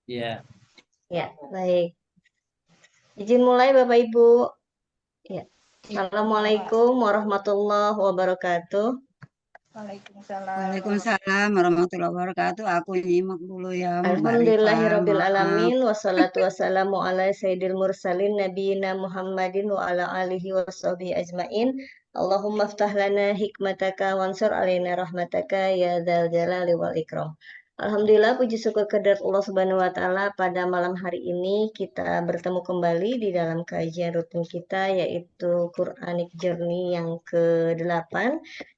Ya, Ya, baik. Izin mulai Bapak Ibu. Ya. Assalamualaikum warahmatullahi wabarakatuh. Waalaikumsalam Waalaikumsalam warahmatullahi wabarakatuh. Aku nyimak dulu ya Mbak Rifa. Alhamdulillahirabbil Maaf. alamin wassalatu wassalamu ala sayyidil mursalin nabiyina Muhammadin wa ala alihi washabihi ajmain. Allahumma ftah lana hikmataka wansur alaina rahmataka ya dzal jalali wal ikram. Alhamdulillah puji syukur kehadirat Allah Subhanahu wa taala pada malam hari ini kita bertemu kembali di dalam kajian rutin kita yaitu Quranic Journey yang ke-8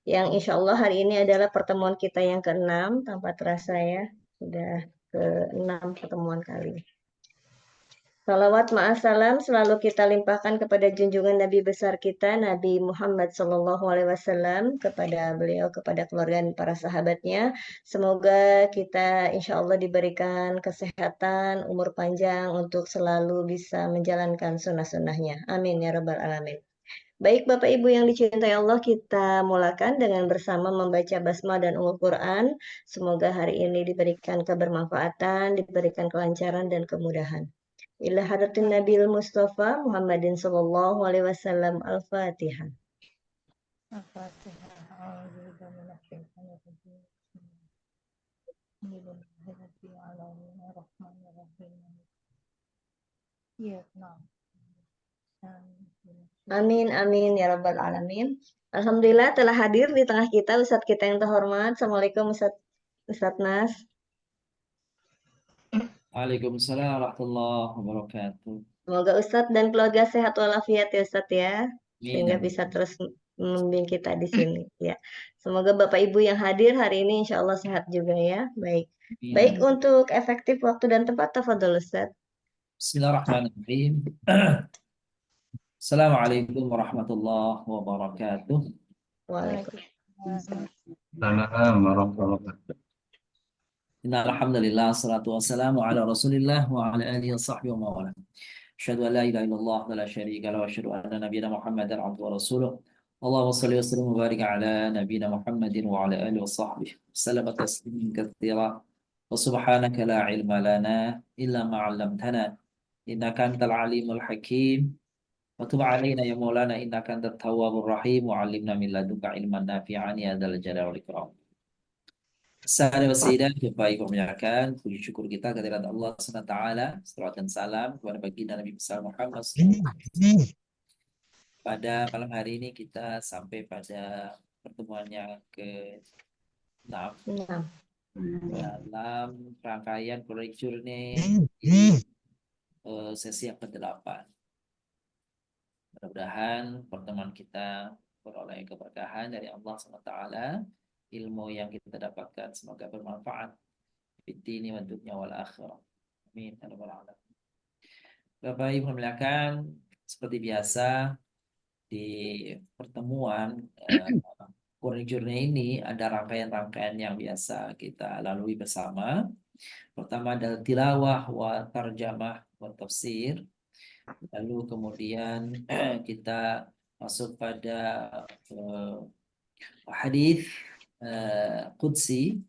yang insya Allah hari ini adalah pertemuan kita yang ke-6 tanpa terasa ya. Sudah ke-6 pertemuan kali. Salawat ma'asalam selalu kita limpahkan kepada junjungan Nabi besar kita, Nabi Muhammad SAW, kepada beliau, kepada keluarga dan para sahabatnya. Semoga kita insya Allah diberikan kesehatan, umur panjang untuk selalu bisa menjalankan sunnah-sunnahnya. Amin ya Rabbal Alamin. Baik Bapak Ibu yang dicintai Allah, kita mulakan dengan bersama membaca basmalah dan Ummul Quran. Semoga hari ini diberikan kebermanfaatan, diberikan kelancaran dan kemudahan. Ila hadratin Nabil Mustafa Muhammadin sallallahu alaihi wasallam. Al-Fatihah. Al-Fatihah. A'udzubillahi minasyaitonir rajim. Bismillahirrahmanirrahim. Iya, nah. Amin, amin ya Rabbal Alamin. Alhamdulillah telah hadir di tengah kita Ustadz kita yang terhormat. Assalamualaikum Ustadz Nas. Waalaikumsalam warahmatullahi wabarakatuh. Semoga Ustadz dan keluarga sehat walafiat ya Ustadz ya, Amin, sehingga bisa amin. terus membimbing kita di sini. Ya, semoga Bapak Ibu yang hadir hari ini insya Allah sehat juga ya. Baik, Amin, baik amin. untuk efektif waktu dan tempat, tafadhol Ustadz. Bismillahirrahmanirrahim. Assalamualaikum warahmatullahi wabarakatuh. Waalaikumsalam. Waalaikumsalam. Assalamualaikum warahmatullahi wabarakatuh. Innalhamdulillah, salatu wassalamu ala rasulillah wa ala alihi wa sahbihi wa mawala. Asyhadu an la ilaha illallah wa la syarika lahu wa asyhadu anna nabiyyana Muhammadan abduhu wa rasuluh. Allahumma shalli wa sallim wa barik ala nabiyyina Muhammadin wa ala alihi wa sahbihi. Salama taslimin katsira. Wa subhanaka la ilma lana illa ma 'allamtana. Innaka antal alimul hakim. Wa tub 'alaina ya maulana innaka antat tawwabur rahim wa 'allimna min ladunka ilman nafi'an ya dzal jalali wal ikram. Salam Sayyidah, baik kemuliaan, puji syukur kita kehadirat Allah SWT, salawat dan salam kepada baginda Nabi besar Muhammad SAW. Pada malam hari ini kita sampai pada pertemuannya ke-6 Nah, dalam rangkaian Quranic Journey di sesi yang ke-8. Mudah-mudahan pertemuan kita beroleh keberkahan dari Allah SWT, ilmu yang kita dapatkan semoga bermanfaat ini wa dunya wal akhirah. Amin. Ya rabbal alamin. Bapak Ibu muliakan, seperti biasa di pertemuan Quranic Journey ini ada rangkaian-rangkaian yang biasa kita lalui bersama. Pertama adalah tilawah wa tarjamah wa tafsir. Lalu kemudian kita masuk pada hadis qudsi.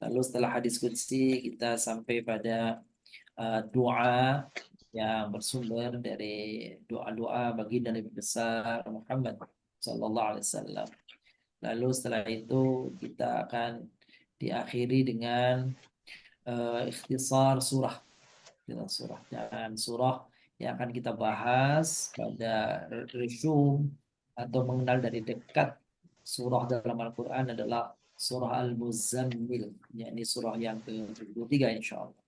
Lalu setelah hadis qudsi kita sampai pada doa yang bersumber dari doa-doa baginda Nabi besar Muhammad Sallallahu Alaihi Wasallam. Lalu setelah itu kita akan diakhiri dengan ikhtisar surah, dan surah yang akan kita bahas pada review atau mengenal dari dekat surah dalam Al-Quran adalah surah Al-Muzammil, yakni surah yang ke-73 insya Allah.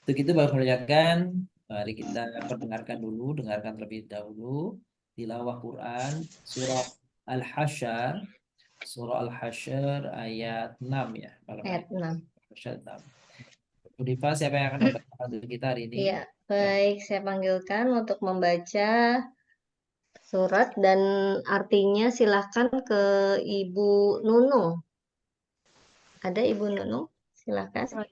Untuk itu baru mengerjakan, mari kita perdengarkan dulu, dengarkan terlebih dahulu tilawah Quran surah Al-Hasyr, surah Al-Hasyr ayat 6 ya, malam hari. ayat 6. Al-Hasyr 6. Udifa, siapa yang akan membaca untuk kita hari ini? Iya, baik, saya panggilkan untuk membaca surat dan artinya silakan ke Ibu Nunung. Ada Ibu Nunung? Silakan.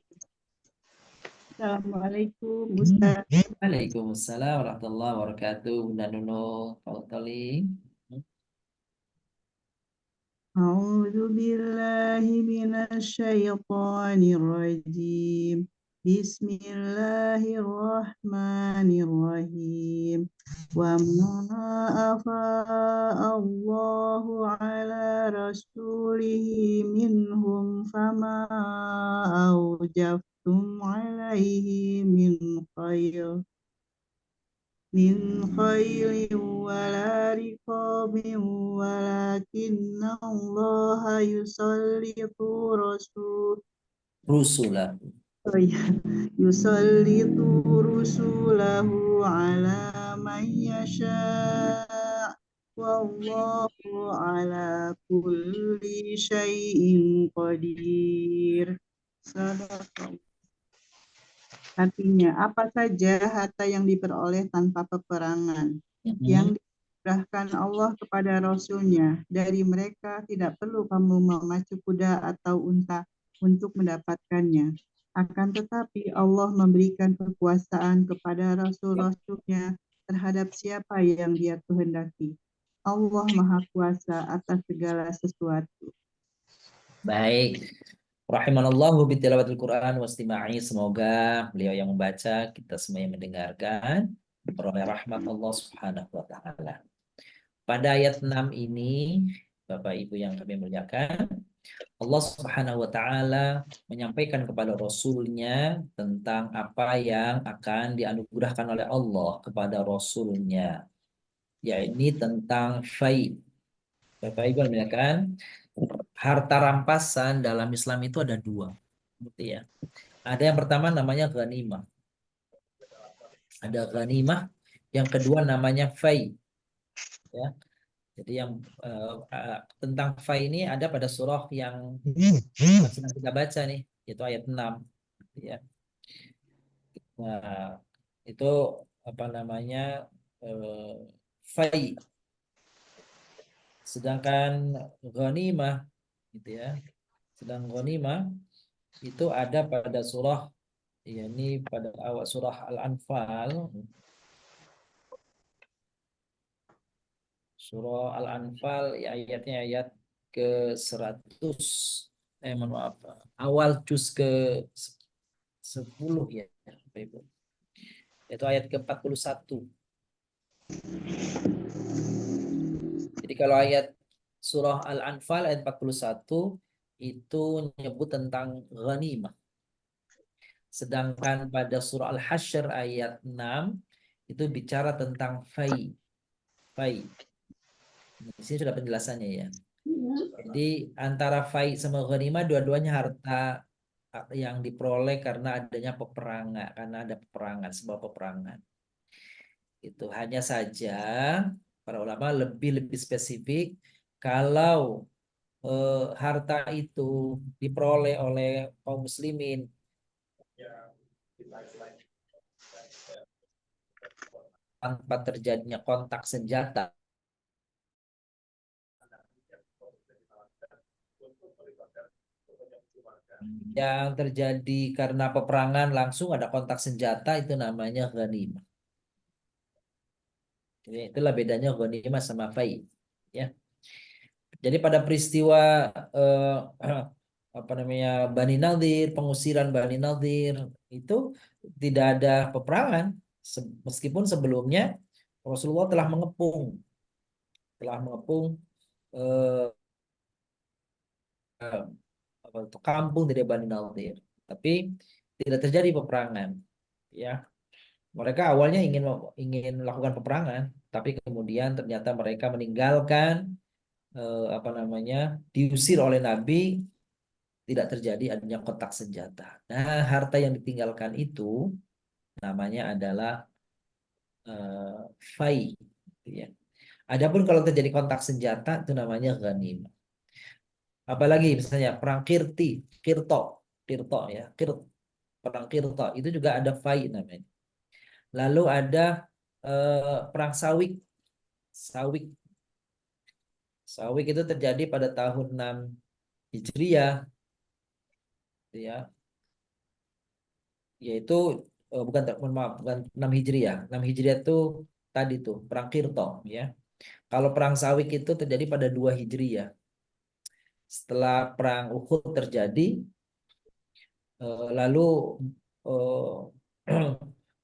Assalamualaikum Ustaz. Waalaikumsalam warahmatullahi wabarakatuh. Bunda Nunung, Tali. A'udzu billahi minasy syaithanir rajim. Bismillahirrahmanirrahim. Wa ma Allahu ala rasulihi minhum fama aujaftum alaihi min khairin wala riqabin walakinna Allah Rusulah. yusallitu rusulahu ala man yasha' wallahu ala kulli syai'in qadir. Sadaqallah. Artinya, apa saja harta yang diperoleh tanpa peperangan, yang diserahkan Allah kepada Rasul-Nya, dari mereka tidak perlu kamu memacu kuda atau unta untuk mendapatkannya. Akan tetapi Allah memberikan kekuasaan kepada Rasul-Rasul-Nya terhadap siapa yang Dia kehendaki. Allah Maha Kuasa atas segala sesuatu. Baik. Rahimanallahu bitilawatil Quran wastima'i. Semoga beliau yang membaca, kita semua yang mendengarkan, beroleh rahmat Allah Subhanahu wa taala. Pada ayat 6 ini, Bapak Ibu yang kami muliakan, Allah Subhanahu wa taala menyampaikan kepada Rasul-Nya tentang apa yang akan dianugerahkan oleh Allah kepada Rasul-Nya, yakni tentang fai. Bapak Ibu muliakan, harta rampasan dalam Islam itu ada dua, gitu ya. Ada yang pertama namanya ghanimah. Ada ghanimah, yang kedua namanya fai. Ya. Jadi yang tentang fai ini ada pada surah yang sedang kita baca nih, yaitu ayat 6. Ya. Nah, itu apa namanya fai. Sedangkan ghanimah, gitu ya. Sedang ghanimah itu ada pada surah, ya ini pada awal surah Al-Anfal. Surah Al-Anfal ya, ayatnya ayat ke 100, mohon maaf, awal juz ke 10 ya, Bapak Ibu. Itu ayat ke-41. Jadi kalau ayat surah Al-Anfal ayat 41 itu menyebut tentang ghanimah. Sedangkan pada surah Al-Hasyr ayat 6 itu bicara tentang fai. Fai. Di sini sudah penjelasannya ya. Jadi antara fai sama ghanimah dua-duanya harta yang diperoleh karena adanya peperangan, karena ada peperangan, sebab peperangan. Itu hanya saja para ulama lebih spesifik kalau harta itu diperoleh oleh kaum muslimin tanpa terjadinya kontak senjata, yang terjadi karena peperangan langsung ada kontak senjata, itu namanya ghanimah. Jadi itulah bedanya ghanimah sama fai, ya. Jadi pada peristiwa apa namanya Bani Nadir, pengusiran Bani Nadir itu tidak ada peperangan, meskipun sebelumnya Rasulullah telah mengepung kampung dari Bani Nadir, tapi tidak terjadi peperangan, ya. Mereka awalnya ingin melakukan peperangan, tapi kemudian ternyata mereka meninggalkan apa namanya diusir oleh Nabi, tidak terjadi adanya kontak senjata. Nah, harta yang ditinggalkan itu namanya adalah fai, gitu ya. Adapun kalau terjadi kontak senjata itu namanya ghanimah. Apalagi misalnya perang Kirto ya, perang Kirto itu juga ada fai namanya. Lalu ada perang Sawik itu terjadi pada tahun 6 Hijriah, ya, yaitu mohon maaf, bukan 6 Hijriah. 6 Hijriah itu tadi tuh perang Kirto, ya. Kalau perang Sawik itu terjadi pada 2 Hijriah. Setelah perang Uhud terjadi, lalu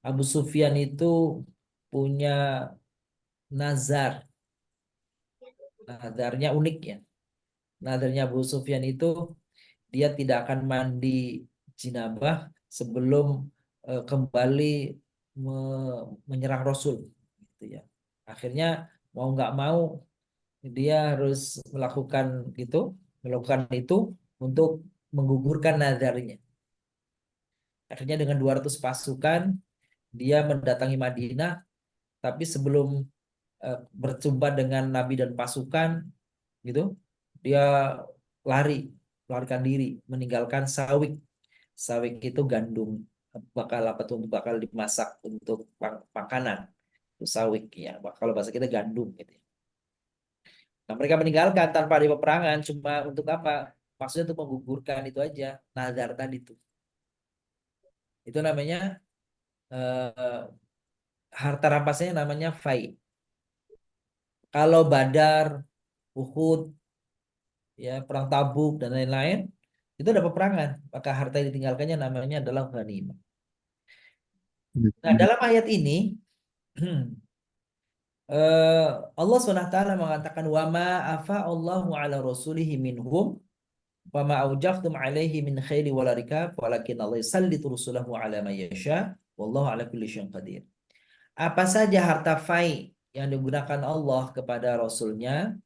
Abu Sufyan itu punya nazar. Nazarnya unik ya. Nazarnya Abu Sufyan itu dia tidak akan mandi jinabah sebelum kembali menyerang Rasul gitu ya. Akhirnya mau nggak mau dia harus melakukan itu untuk menggugurkan nazarnya. Akhirnya dengan 200 pasukan dia mendatangi Madinah, tapi sebelum berjumpa dengan Nabi dan pasukan gitu, dia larikan diri, meninggalkan sawik. Sawik itu gandum bakal dimasak untuk makanan. Itu sawik ya. Kalau bahasa kita gandum gitu. Nah, mereka meninggalkan tanpa ada peperangan, cuma untuk apa? Maksudnya untuk menggugurkan itu aja, nazar tadi itu. Itu namanya eh, harta rampasnya namanya fai. Kalau Badar, Uhud, ya perang Tabuk dan lain-lain, itu ada peperangan. Maka harta yang ditinggalkannya namanya adalah ghanimah. Nah, dalam ayat ini Allah SWT mengatakan wa ma afa Allahu ala rasulihi minhum wa ma aujaftum alaihi min khairi wala rikab walakin Allah yusallitu rusulahu ala man yasha wallahu ala kulli syai'in qadir. Apa saja harta fai yang digunakan Allah kepada Rasulnya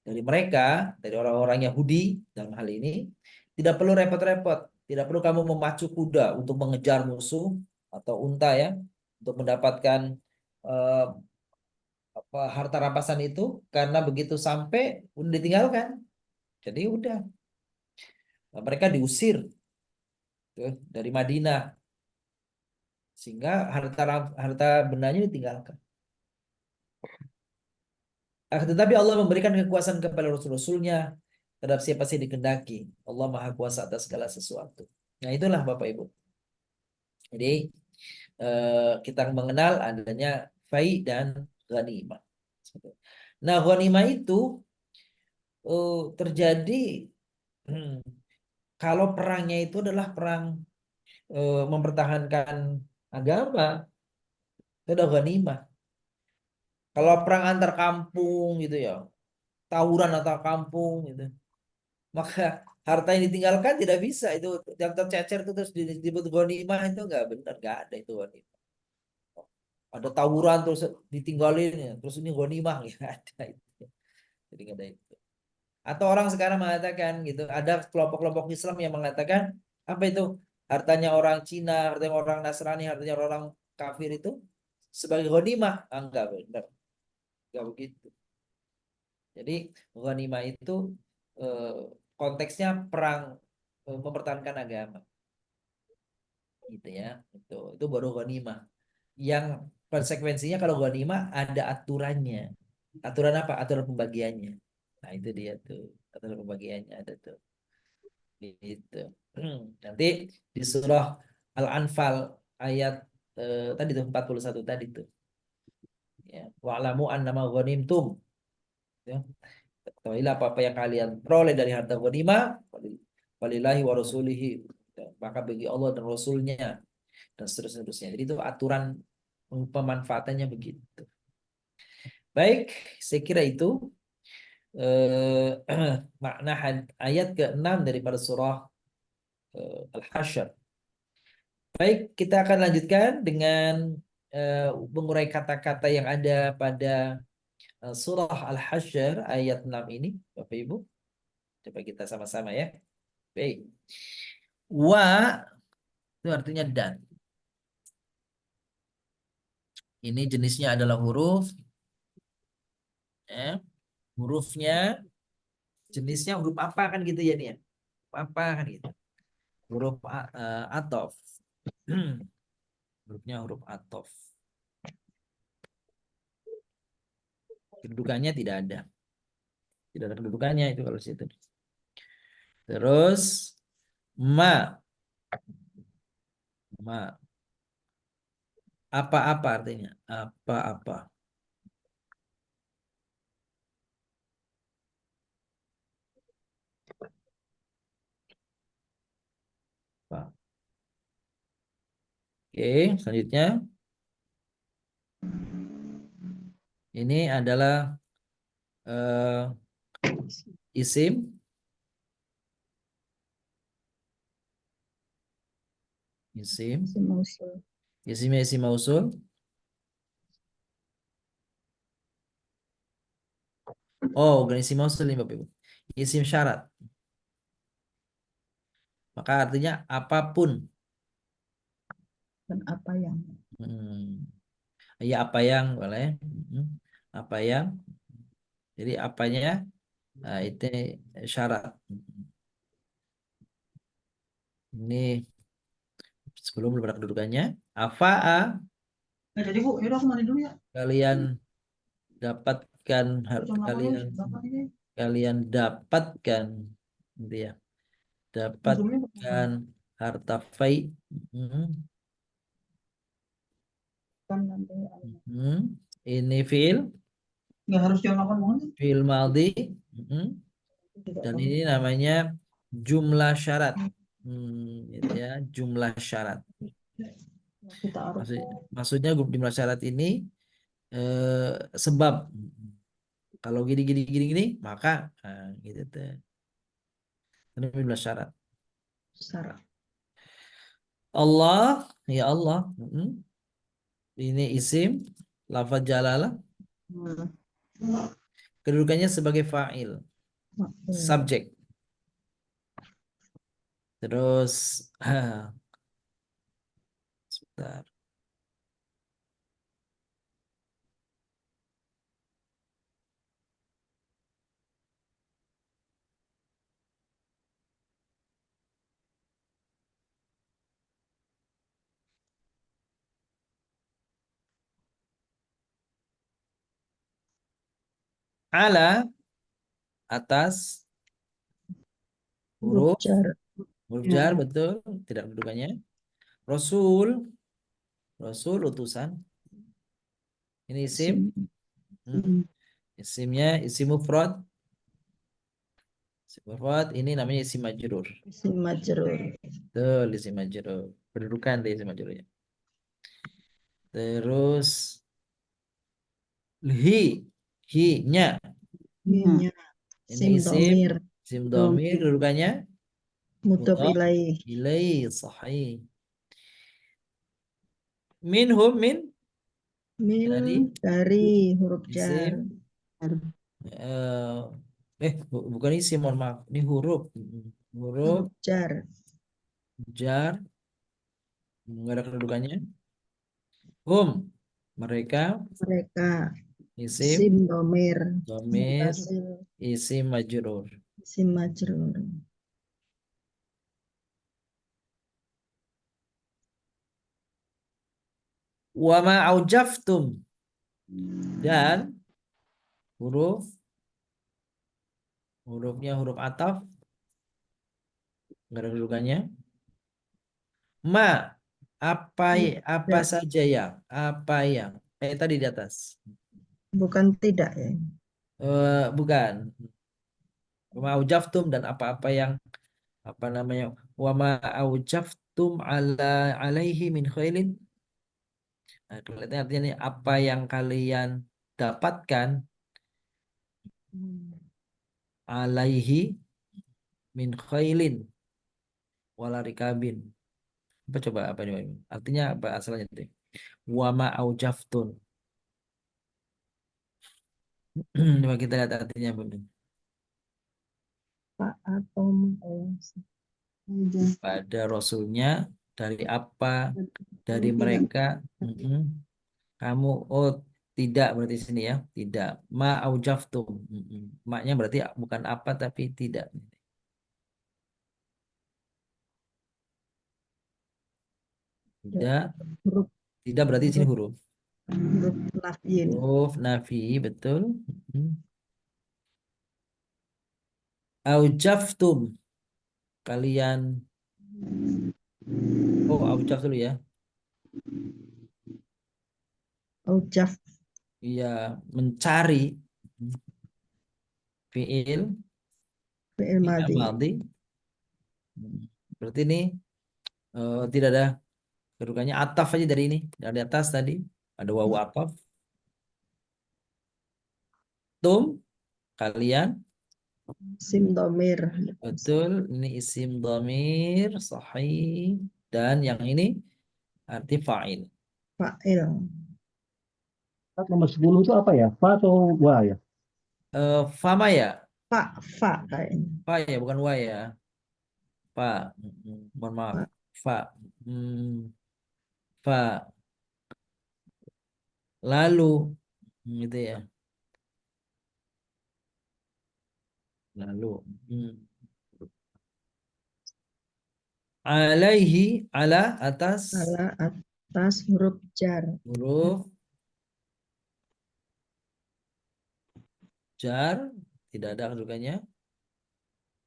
dari mereka, dari orang-orang Yahudi dalam hal ini, tidak perlu repot-repot, tidak perlu kamu memacu kuda untuk mengejar musuh atau unta ya, untuk mendapatkan eh, harta rampasan itu, karena begitu sampai udah ditinggalkan. Jadi udah. Nah, mereka diusir tuh, dari Madinah sehingga harta bendanya ditinggalkan. Tetapi Allah memberikan kekuasaan kepada Rasul-Rasulnya terhadap siapa sih dikehendaki. Allah Maha Kuasa atas segala sesuatu. Nah itulah Bapak Ibu. Jadi kita mengenal adanya fai dan ghanimah. Nah ghanimah itu terjadi kalau perangnya itu adalah perang mempertahankan agama, itu adalah ghanimah. Kalau perang antar kampung gitu ya, tawuran antar kampung gitu, maka harta yang ditinggalkan tidak bisa, itu yang tercecer itu terus disebut ghanimah, itu nggak benar, nggak ada itu ghanimah. Ada tawuran terus ditinggalin ya, terus ini ghanimah nggak ada itu. Jadi nggak ada itu. Atau orang sekarang mengatakan gitu, ada kelompok-kelompok Islam yang mengatakan apa itu hartanya orang Cina, hartanya orang Nasrani, hartanya orang kafir itu sebagai ghanimah. Enggak benar, enggak begitu. Jadi ghanimah itu eh, konteksnya perang mempertahankan agama, gitu ya. Itu baru ghanimah. Yang konsekuensinya kalau ghanimah ada aturannya. Aturan apa? Aturan pembagiannya. Nah itu dia tuh, aturan pembagiannya ada tuh. Gitu. Nanti di surah Al-Anfal ayat tadi tuh 41 tadi tuh. Ya, wa'lamu annama ghanimtum. Ya. Ketahuilah apa-apa yang kalian peroleh dari harta ghanimah, walillahi wa rasulihi. Ya, maka bagi Allah dan Rasulnya dan seterusnya. Jadi itu aturan pemanfaatannya begitu. Baik, saya kira itu makna ayat ke-6 daripada surah Al-Hasyr. Baik, kita akan lanjutkan dengan mengurai kata-kata yang ada pada surah Al-Hasyr ayat 6 ini, Bapak Ibu. Coba kita sama-sama ya. Baik. Wa itu artinya dan. Ini jenisnya adalah huruf. Ya. Hurufnya jenisnya huruf apa kan gitu ya nih ya. Apa kan gitu. Huruf atof. Hurufnya huruf atof. Kedudukannya tidak ada. Tidak ada kedudukannya itu kalau situ. Terus ma. Ma. Apa-apa artinya? Apa-apa. Apa. Oke, selanjutnya ini adalah eh, isim, isim, Isim mausul. isimnya isim mausul. Oh, bukan isim mausul ini Bapak Ibu. Isim syarat. Maka artinya apapun. Dan apa yang Ya apa yang boleh. Apa yang. Jadi apanya itu syarat. Ini sebelum belum ada kedudukannya. Afa'a Jadi Bu, yaudah aku mandi dulu ya. kalian dapatkan Jam 8 kalian berapa ini? kalian dapatkan gitu ya. Zoomnya berapa? Dapatkan harta fai. Hmm. kan nanti Hmm. Ini fiil Nggak harus jam 8 banget. fiil maldi. Hmm. tidak Dan tahu. ini namanya jumlah syarat. Gitu ya, jumlah syarat. Kita harus Maksudnya jumlah syarat ini sebab kalau gini gini gini gini maka gitu tuh. Ini jumlah syarat. syarat. Allah, ya Allah. Ini isim, lafaz jalalah. Kedudukannya sebagai fa'il, subjek. Terus, sebentar. Ala atas huruf Jar. huruf jar betul, tidak kedudukannya. Rasul, Rasul utusan. Ini isim. Isimnya isim mufrad. Isim mufrad ini namanya isim majrur. Isim majrur. Betul, isim majrur. Kedudukan di isim majrurnya. Terus hi-nya. Nya. Ini Sim domir. isim domir kedudukannya Mudhof mudhof ilaih. ilaih, sahih. Minhum min Min tadi dari huruf jar. isim bukan isim, mohon maaf. Ini huruf. Huruf Huruf jar. jar nggak ada kedudukannya. Mereka Mereka. isim Sim domir. domir Mutasil. isim majrur. Isim majrur. Wa ma aujaftum dan hurufnya huruf ataf nggak ada kedudukannya. Ma apa Tidak. saja yang tadi di atas. Bukan tidak ya. Bukan. Wa ma aujaftum dan apa-apa yang apa namanya, wa ma aujaftum alaihi min khailin. Nah, kelihatannya artinya ini apa yang kalian dapatkan alaihi min khailin wala rikabin. Apa coba apa ini? Artinya apa asalnya itu? Wa ma aujaftun. Coba kita lihat artinya Bu. Pak atau Pada rasulnya dari apa dari mereka. Kamu tidak berarti sini ya, tidak. Ma aujaftum. Maknya berarti bukan apa tapi tidak. Tidak, huruf tidak berarti di sini huruf. huruf nafyin. Huruf nafi, betul. Aujaftum. Kalian. Aujaf dulu ya. Aujaf. Iya, mencari. Fiil. Fi'il madhi. Maldi. Berarti ini tidak ada Kedudukannya ataf aja dari ini. Dari atas tadi. Ada wawu ataf. Tum, kalian. Sim domir. Betul. Ini isim dhamir. Sahih. Dan yang ini arti fa'il. Fa'il. Nomor 10 itu apa ya? Fa atau wa ya? Fama ya. Fa kayaknya. Fa ya, bukan wa ya. Fa. Mohon maaf. Fa. Fa. Hmm, Fa. Lalu. Gitu ya. Lalu. Alaihi, ala, atas. Ala atas huruf jar. Huruf jar. Tidak ada kedudukannya.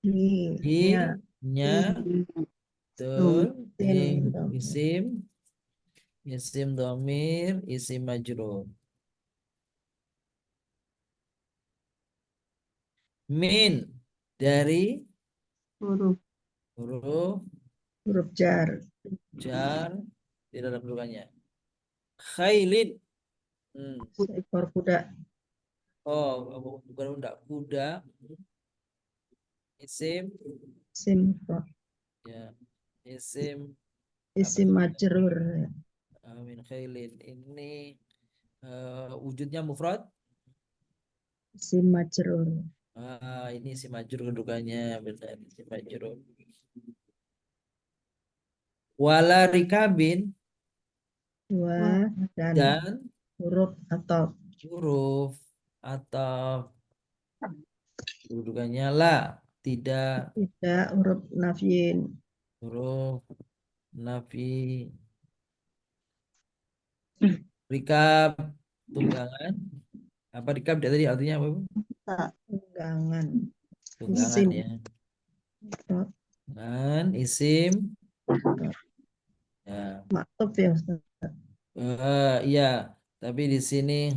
Nya. Nya. Betul. Ini Sin domir. isim. Isim dhamir. Isim majrur. Min. Dari Huruf huruf Huruf jar. jar. Tidak ada kedudukannya. Khailin. Seekor kuda. Oh, bukan kuda. Isim. Sim. Ya. Isim. Isim majrur. Min khailin. Ini wujudnya mufrad. Isim majrur. Ini isim majrur kedudukannya. Benar. Isim majrur. Wala rikabin. Wa dan Dan huruf atau huruf atau kedudukannya la. Tidak. tidak huruf nafyin. Huruf nafi. Rikab. Tunggangan. Apa rikab tadi artinya apa, Bu? Tunggangan. Tunggangan Isim. ya. Dan isim. Ya. Maktub ya Ustaz. Iya, tapi di sini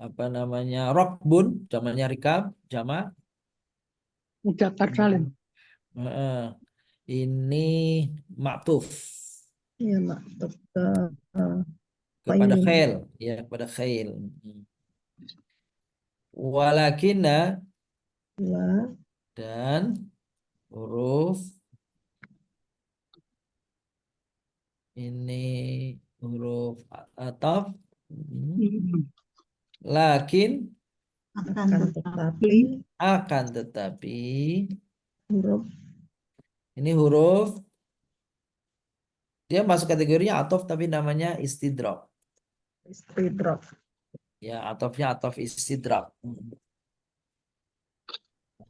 apa namanya rokbun, jamaknya rikab, jamak. Mudakkar salim. Ini maktuf Iya maktub kepada qayyim. khail, ya kepada khail. Walakinna Wa dan huruf ini huruf ataf. Lakin akan tetapi huruf ini huruf dia masuk kategorinya ataf tapi namanya istidrak. istidrak. Ya, atafnya ataf istidrak.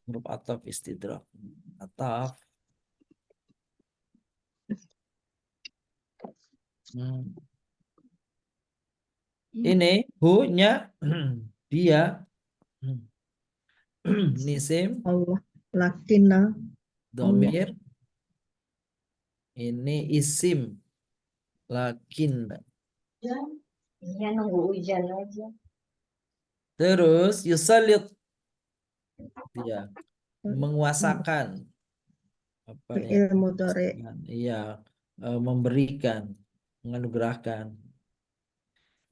Huruf ataf istidrak. Ataf. Ini hu-nya dia nisim Allah lakinna domir. Ini isim lakin. Iya nunggu hujan aja. Terus yusallit dia menguasakan apa ya? fi'il mudhari. Iya, memberikan, menganugerahkan.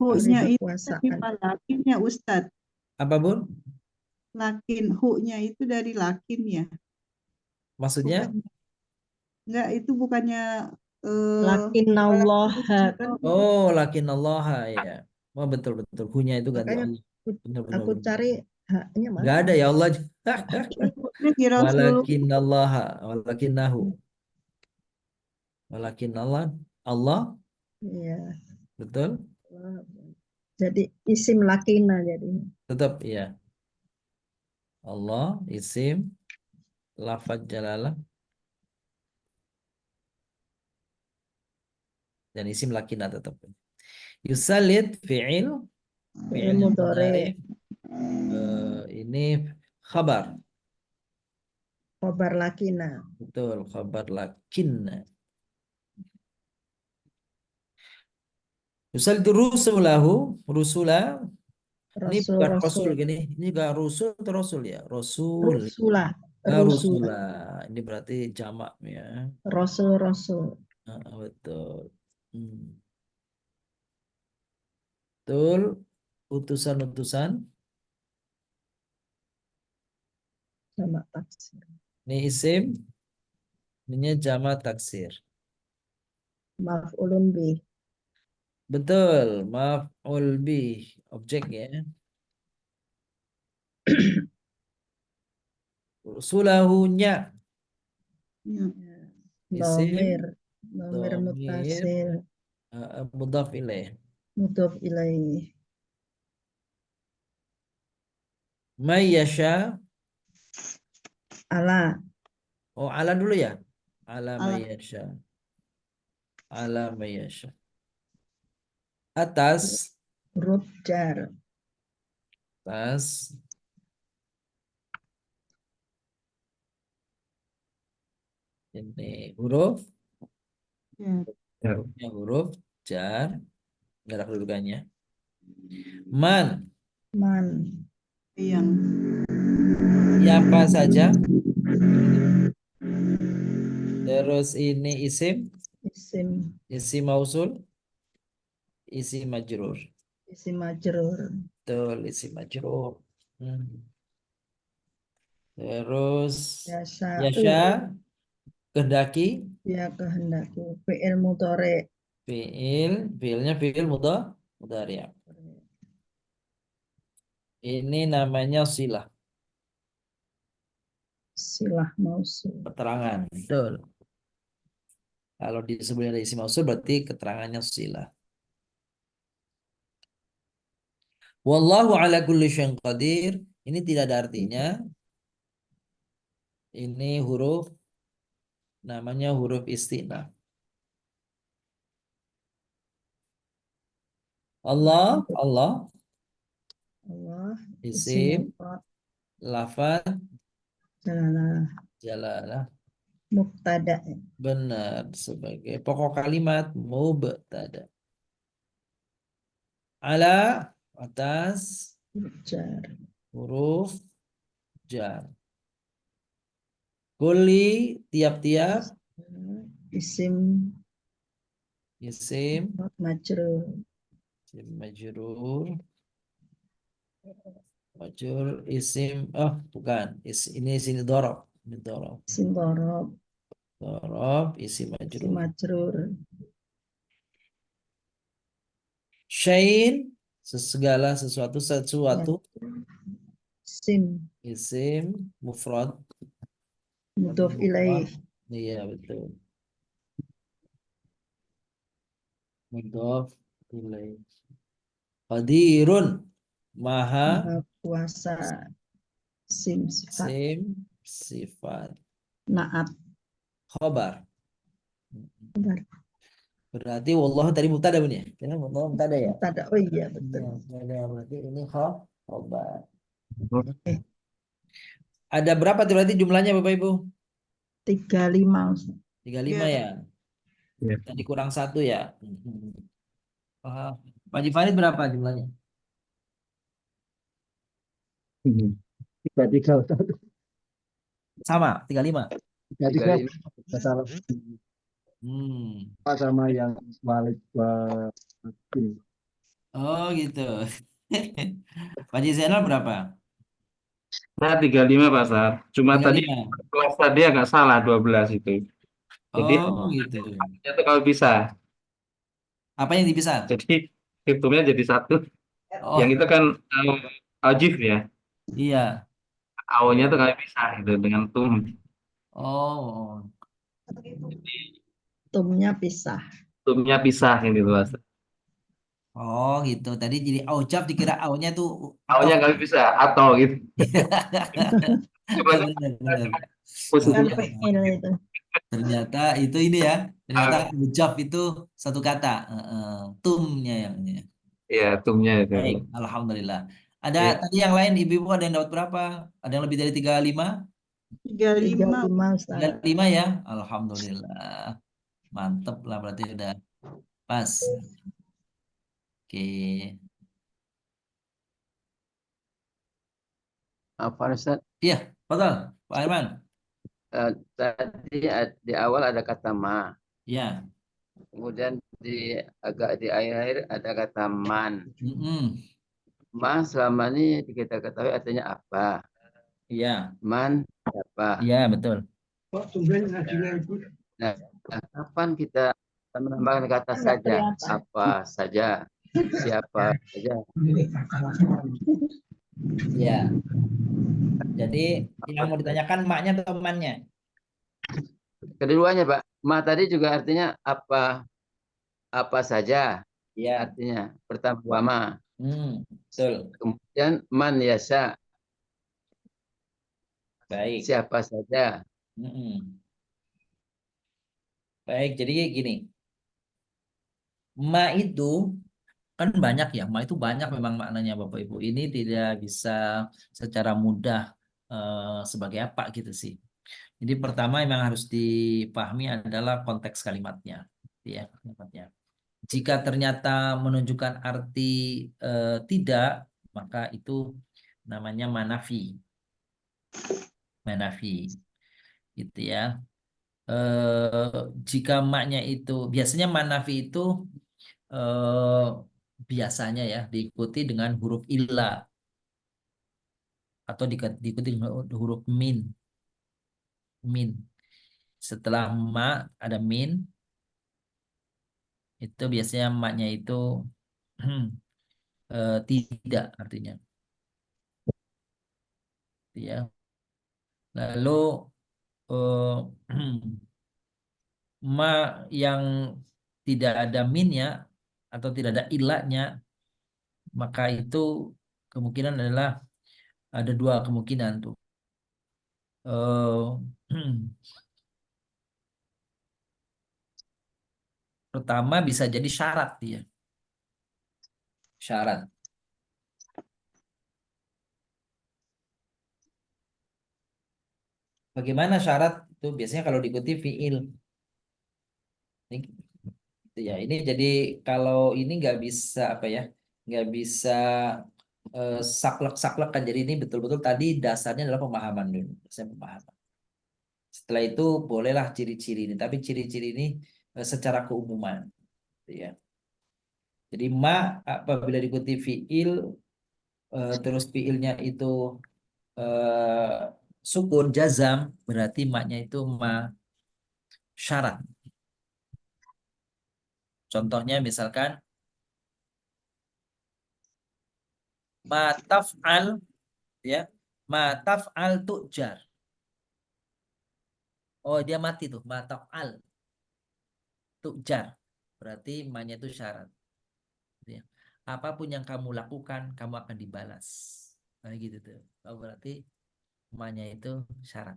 Hu-nya itu Kekuasaan. dari lakinnya Ustadz. Apa, Bun? Lakin, hu-nya itu dari lakin ya. Maksudnya? Enggak, itu bukannya Lakinnallaha kan. Oh, lakinallah ya. Oh, betul betul. Hu-nya itu ganti Makanya Allah. Benar. aku cari haknya mana? Enggak ada ya Allah. Hu-nya di Rasulullah. Walakinallah, walakinahu. Walakinallah, Allah, Iya. betul? Jadi isim lakina jadi. Tetap iya. Allah, isim, lafaz jalalah, dan isim lakina tetap. Yusallit fi'il Fi'il mudhari. mudhari. Ini khabar. Khobar lakina. Betul, khabar lakin. Yusallit rusulahu, rusula. Ini bukan rasul gini. Ini enggak rusul atau rasul ya? Rasul. Rusula. Rusula. Ini berarti jamak ya. Rasul. Betul. Hmm. Betul. Utusan-utusan. Sama taksir. Ini isim. Ini jamak taksir. Maf'ulun bih. Betul. Maf'ul bih. Objek ya. Sulahunya. Ya. Domir. Isim. Domir Domir. mutasil. Mudhaf ilaih. Mudhof ilaih. Mayyasha. Ala. Oh, ala dulu ya. Ala Ala. mayyasha. Ala mayyasha. Atas. Huruf jar. Atas. Ini huruf. Ya. Ya, huruf jar. Nggak ada kedudukannya. Man. Man. Yang. Siapa saja. Terus ini isim. Isim. Isim mausul. Isim majrur. Isim majrur. Betul, isim majrur. Terus Yasha'u. yasha. Kehendaki. Ya kehendaki. Fi'il mudhari. Fiilnya fiil mudhari. Ini namanya silah. Silah mausul. Keterangan. Betul. Kalau disebutnya ada isim mausul berarti keterangannya silah. Wallahu ala kulli syai'in qadir. Ini tidak ada artinya. Ini huruf namanya huruf istinaf. Allah, Allah, Allah. isim, mufrad. lafaz, Jalalah. jalalah. Mubtada. Benar sebagai pokok kalimat mubtada. Ala atas Jar. huruf jar. Kulli tiap-tiap Isim isim majrur. isim majrur isim bukan ini sini dorob. Ini dorob. Isim dhorob. Dorob isim Isim majrur. majrur. Syain segala sesuatu Sim. isim mufrad. Mudhof ilaih. Iya betul. Mudhof ilaih. Qadirun maha Maha kuasa. Sim sifat. sim sifat. Naat. Khobar. Kabar. Berarti wallahu tadi mubtada Bun ya? Karena wallahu mubtada ya. Mubtada. Oh iya betul. Ya, berarti ini khobar. Eh, Ada berapa tuh berarti jumlahnya Bapak Ibu? 35. 35 ya. Ya. Tadi kurang 1 ya. Pak Farid berapa jumlahnya? 33. Sama, 35. 33. Masalah sama yang balik Oh gitu. Pak Zainal berapa? Saya 35 Pak Sar. Cuma tadi 35. kelas tadi agak salah 12 itu. Jadi Oh gitu. itu kalau bisa. Apa yang dipisah? Jadi hitungnya jadi satu. Oh Yang itu kan aujif ya. iya. Awalnya tuh kayak bisa gitu dengan tum. Oh. Tumnya pisah. Tumnya pisah gitu Mas. Oh gitu. Tadi jadi aujab dikira aunya tuh atau. Awalnya nggak bisa atau gitu. Coba Ya, benar. Kan posisinya. fi'il itu. Ternyata itu ini ya. Ternyata aujab itu satu kata. Tumnya yang ini. Iya, tumnya itu. Baik, alhamdulillah. Ada Ya. tadi yang lain ibu-ibu ada yang dapat berapa? Ada yang lebih dari 35? 35. 35 Ustaz. 35 ya? Alhamdulillah. Mantep lah berarti udah pas. Oke. Apa Ustaz? Iya, betul. Pak Arman. Tadi di awal ada kata ma. Ya. Kemudian agak di akhir ada kata man. Man selama ini kita ketahui artinya apa? Iya, Man siapa? iya betul. Nah, kapan kita menambahkan kata saja? Apa saja? Siapa saja? Iya. Jadi yang mau ditanyakan maknya atau mannya? Keduanya, Pak. Ma tadi juga artinya apa saja. Iya. Artinya pertama. Betul. Kemudian man yasa. Baik. Siapa saja. Baik, jadi gini. Ma itu kan banyak ya. Ma itu banyak memang maknanya Bapak Ibu. Ini tidak bisa secara mudah sebagai apa gitu sih. Jadi pertama yang harus dipahami adalah konteks kalimatnya, ya kalimatnya. Jika ternyata menunjukkan arti tidak, maka itu namanya manafi, gitu ya. Jika maknya itu biasanya manafi itu biasanya ya diikuti dengan huruf illa atau diikuti dengan huruf min. Setelah ma ada min, itu biasanya maknya itu tidak artinya, ya. Lalu ma yang tidak ada minnya atau tidak ada ilahnya, maka itu kemungkinan adalah ada dua kemungkinan tuh. Pertama bisa jadi syarat dia. Syarat. Bagaimana syarat itu? Biasanya kalau diikuti fiil. Ya, ini jadi kalau ini nggak bisa apa ya? Nggak bisa saklek-saklek kan. Jadi ini betul-betul tadi dasarnya adalah pemahaman dulu. Dasarnya pemahaman. Setelah itu bolehlah ciri-ciri ini. Tapi ciri-ciri ini secara keumuman. Ya. Jadi ma apabila diikuti fiil terus fiilnya itu sukun jazam berarti maknya itu ma syarat. Contohnya misalkan ma taf'al ya, ma taf'al tu'jar. Oh, dia mati tuh, ma taf'al tu'jar. Berarti maknya itu syarat. Ya. Apapun yang kamu lakukan, kamu akan dibalas. Nah, gitu tuh. Oh, berarti maknya itu syarat.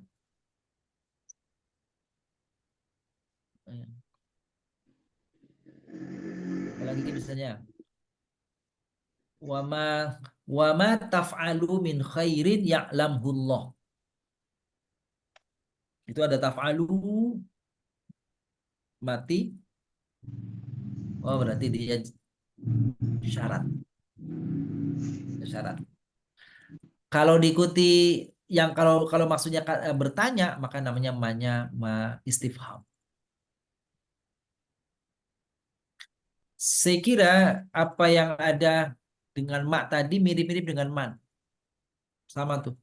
Apalagi misalnya wama taf'alu min khairin ya'lamhullah. Itu ada taf'alu mati. Oh, berarti dia syarat. Syarat. Kalau diikuti yang kalau maksudnya bertanya, maka namanya ma istifham. Saya kira apa yang ada dengan mak tadi mirip-mirip dengan man. Sama tuh.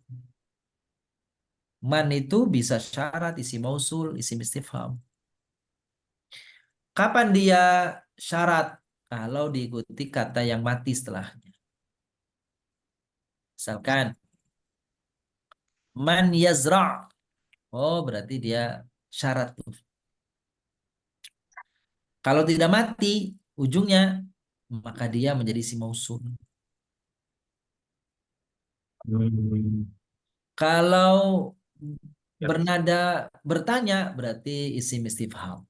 Man itu bisa syarat, isi mausul, isim istifham. Kapan dia syarat? Kalau diikuti kata yang mati setelahnya. Misalkan man yazra'. Oh, berarti dia syarat tuh. Kalau tidak mati ujungnya, maka dia menjadi isi mausul. Kalau bernada bertanya berarti isim istifham.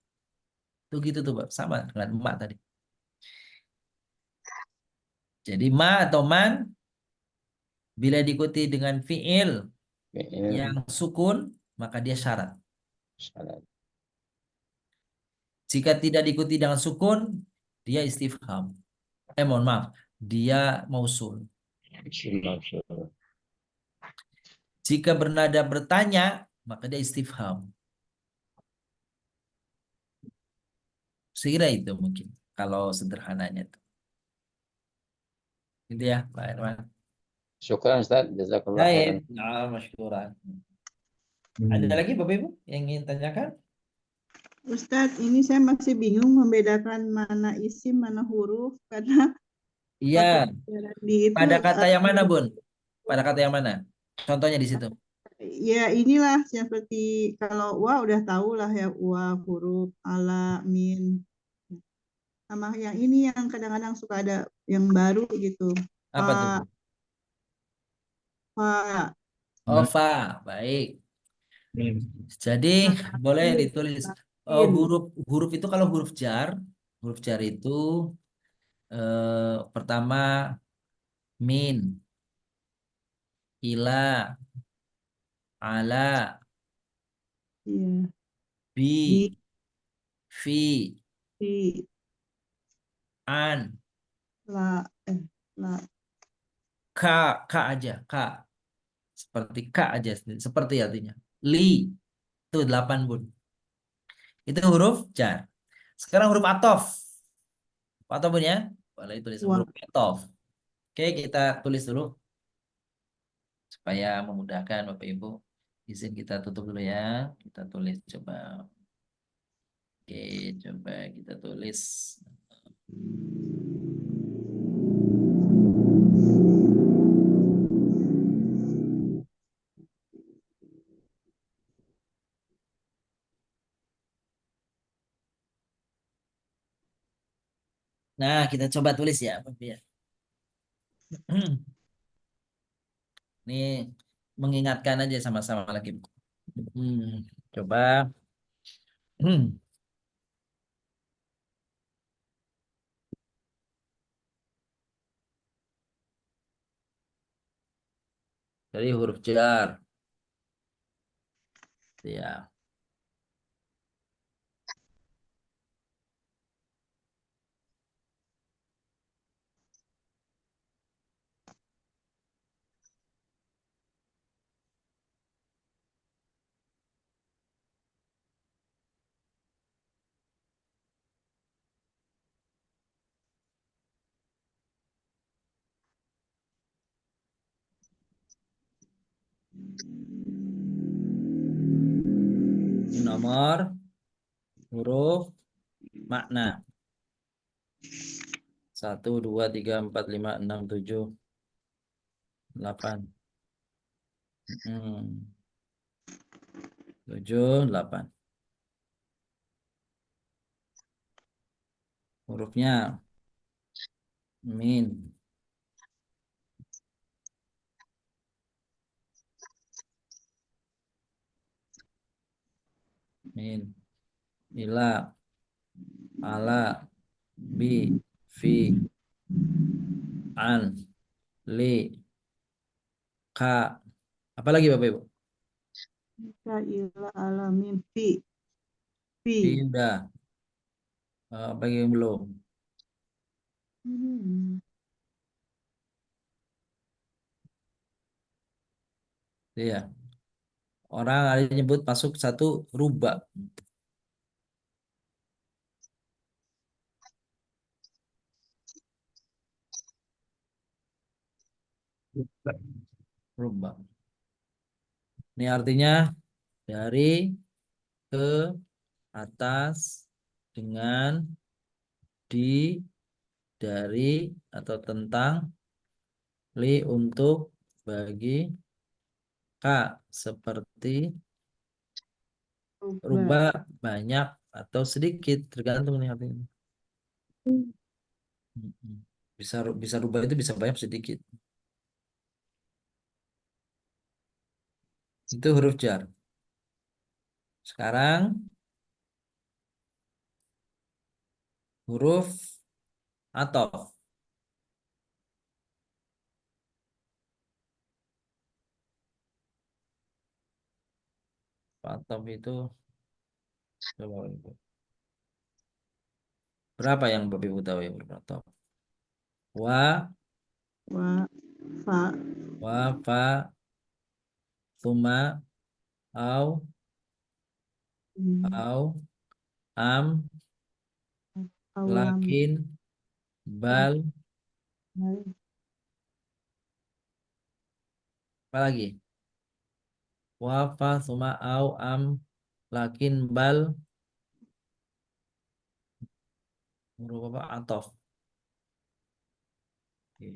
Tuh gitu tuh, Pak. Sama dengan ma tadi. Jadi ma atau man bila diikuti dengan fiil yang sukun, maka dia syarat. Jika tidak diikuti dengan sukun, dia istifham. Mohon maaf, dia mausul. Jika bernada bertanya, maka dia istifham. Sekira itu mungkin kalau sederhananya itu. Gitu ya, Pak Irwan. Syukran Ustaz, jazakallah khairan. Baik, nah, masykuran. Hmm. Ada lagi Bapak Ibu yang ingin tanyakan? Ustadz, ini saya masih bingung membedakan mana isim, mana huruf, karena Iya, waktu pelajaran di itu, pada kata yang mana, Bun? Pada kata yang mana? Contohnya di situ. ya inilah seperti kalau wa udah tahu lah ya, wa huruf, ala, min. Sama yang ini yang kadang-kadang suka ada yang baru gitu. Apa tuh? Fa, fa, Ova, baik. Jadi boleh ditulis. Oh, Sin. huruf itu kalau huruf jar itu pertama min, ila, ala, Iya. bi, Bi, fi, fi, an, la, la. ka aja, ka. Seperti ka aja, seperti artinya. Li, itu 8 Bun. Itu huruf jar. Sekarang huruf atof. Atof Bun ya. Boleh tulis Wa. huruf atof. Oke, kita tulis dulu supaya memudahkan Bapak Ibu. Izin kita tutup dulu ya. Kita tulis coba. Oke, coba kita tulis. Nah, kita coba tulis ya, Bapak ya. Ini mengingatkan aja sama-sama lagi. Coba. Dari huruf jar. Ya. Ini nomor huruf makna. 1, 2, 3, 4, 5, 6, 7, 8. 7, 8. Hurufnya min, min, ila, ala, bi, fi, an, li, ka. Apa lagi Bapak Ibu? Ka, ila, ala, min, fi. Fi. Fi udah. Apa lagi yang belum? Iya. Orang ada yang nyebut masuk 1 rubah. Rubah. Ini artinya dari ke atas dengan di, dari atau tentang, li untuk, bagi, ka seperti, rubah banyak atau sedikit tergantung nih artinya. Bisa rubah itu bisa banyak sedikit. Itu huruf jar. Sekarang huruf atof. Atof itu coba Ibu. Berapa yang Bapak Ibu tahu ya huruf atof? Wa, Fa, fa, tuma, au, am, Aulam. lakin, bal, Baik. apa lagi? Wafa, suma, au, am, lakin, bal, huruf apa? Atof. Oke.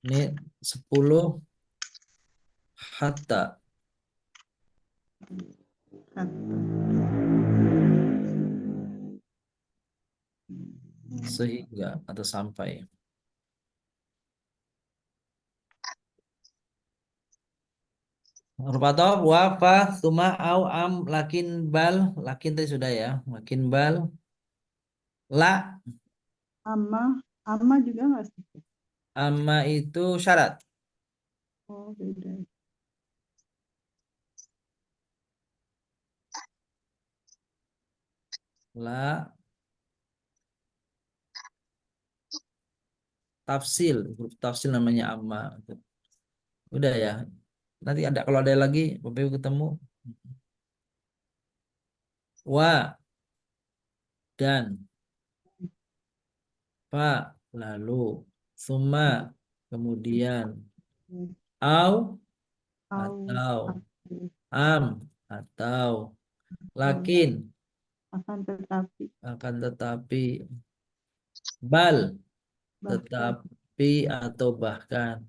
Ini 10 hatta, Hatta. sehingga atau sampai. Huruf atof, wafa, suma, au, am, lakin, bal, lakin tadi sudah ya. Lakin, bal, la, Amma juga nggak sih? amma itu syarat. Oh, beda. La, tafsil, huruf tafsil namanya amma. Udah ya. Nanti ada kalau ada lagi, Bapak Ibu ketemu. Wa, dan, fa, lalu, summa, kemudian, au, Au. atau, am, atau, lakin, Akan tetapi. akan tetapi, bal, Bahkan. tetapi atau bahkan,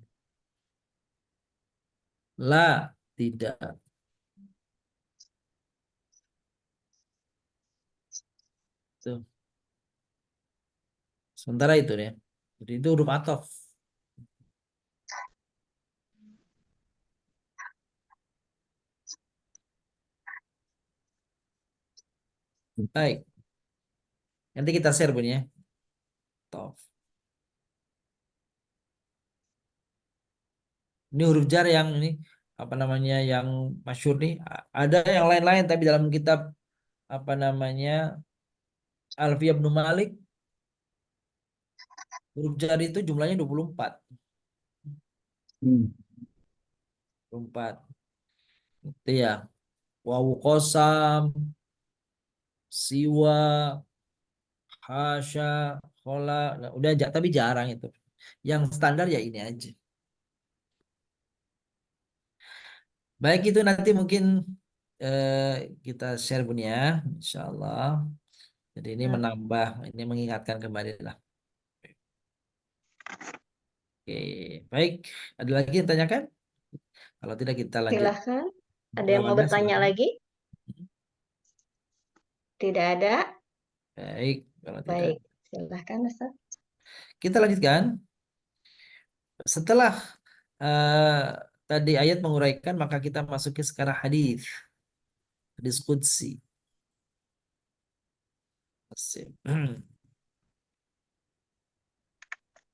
la, tidak. Tuh. Sementara itu ya. Jadi itu huruf atof. Baik. Nanti kita share Bun ya. Atof. Ini huruf jar yang ini apa namanya yang masyhur nih. Ada yang lain-lain tapi dalam kitab apa namanya Alfiyah bin Malik huruf jar itu jumlahnya 24. 24. Itu ya. Wawu qasam, siwa, hasya, khola. Nah, udah tapi jarang itu. Yang standar ya ini aja. Baik itu nanti mungkin kita share Bun ya, insya Allah. Jadi ini menambah, ini mengingatkan kembali lah. Oke, baik. Ada lagi yang tanyakan? Kalau tidak kita lanjut. Silahkan. Ada yang mau bertanya Silakan. lagi? Tidak ada? Baik, kalau tidak. Baik, silahkan Ustaz. Kita lanjutkan. Setelah tadi ayat menguraikan, maka kita masuki sekarang hadis. Hadis qudsi.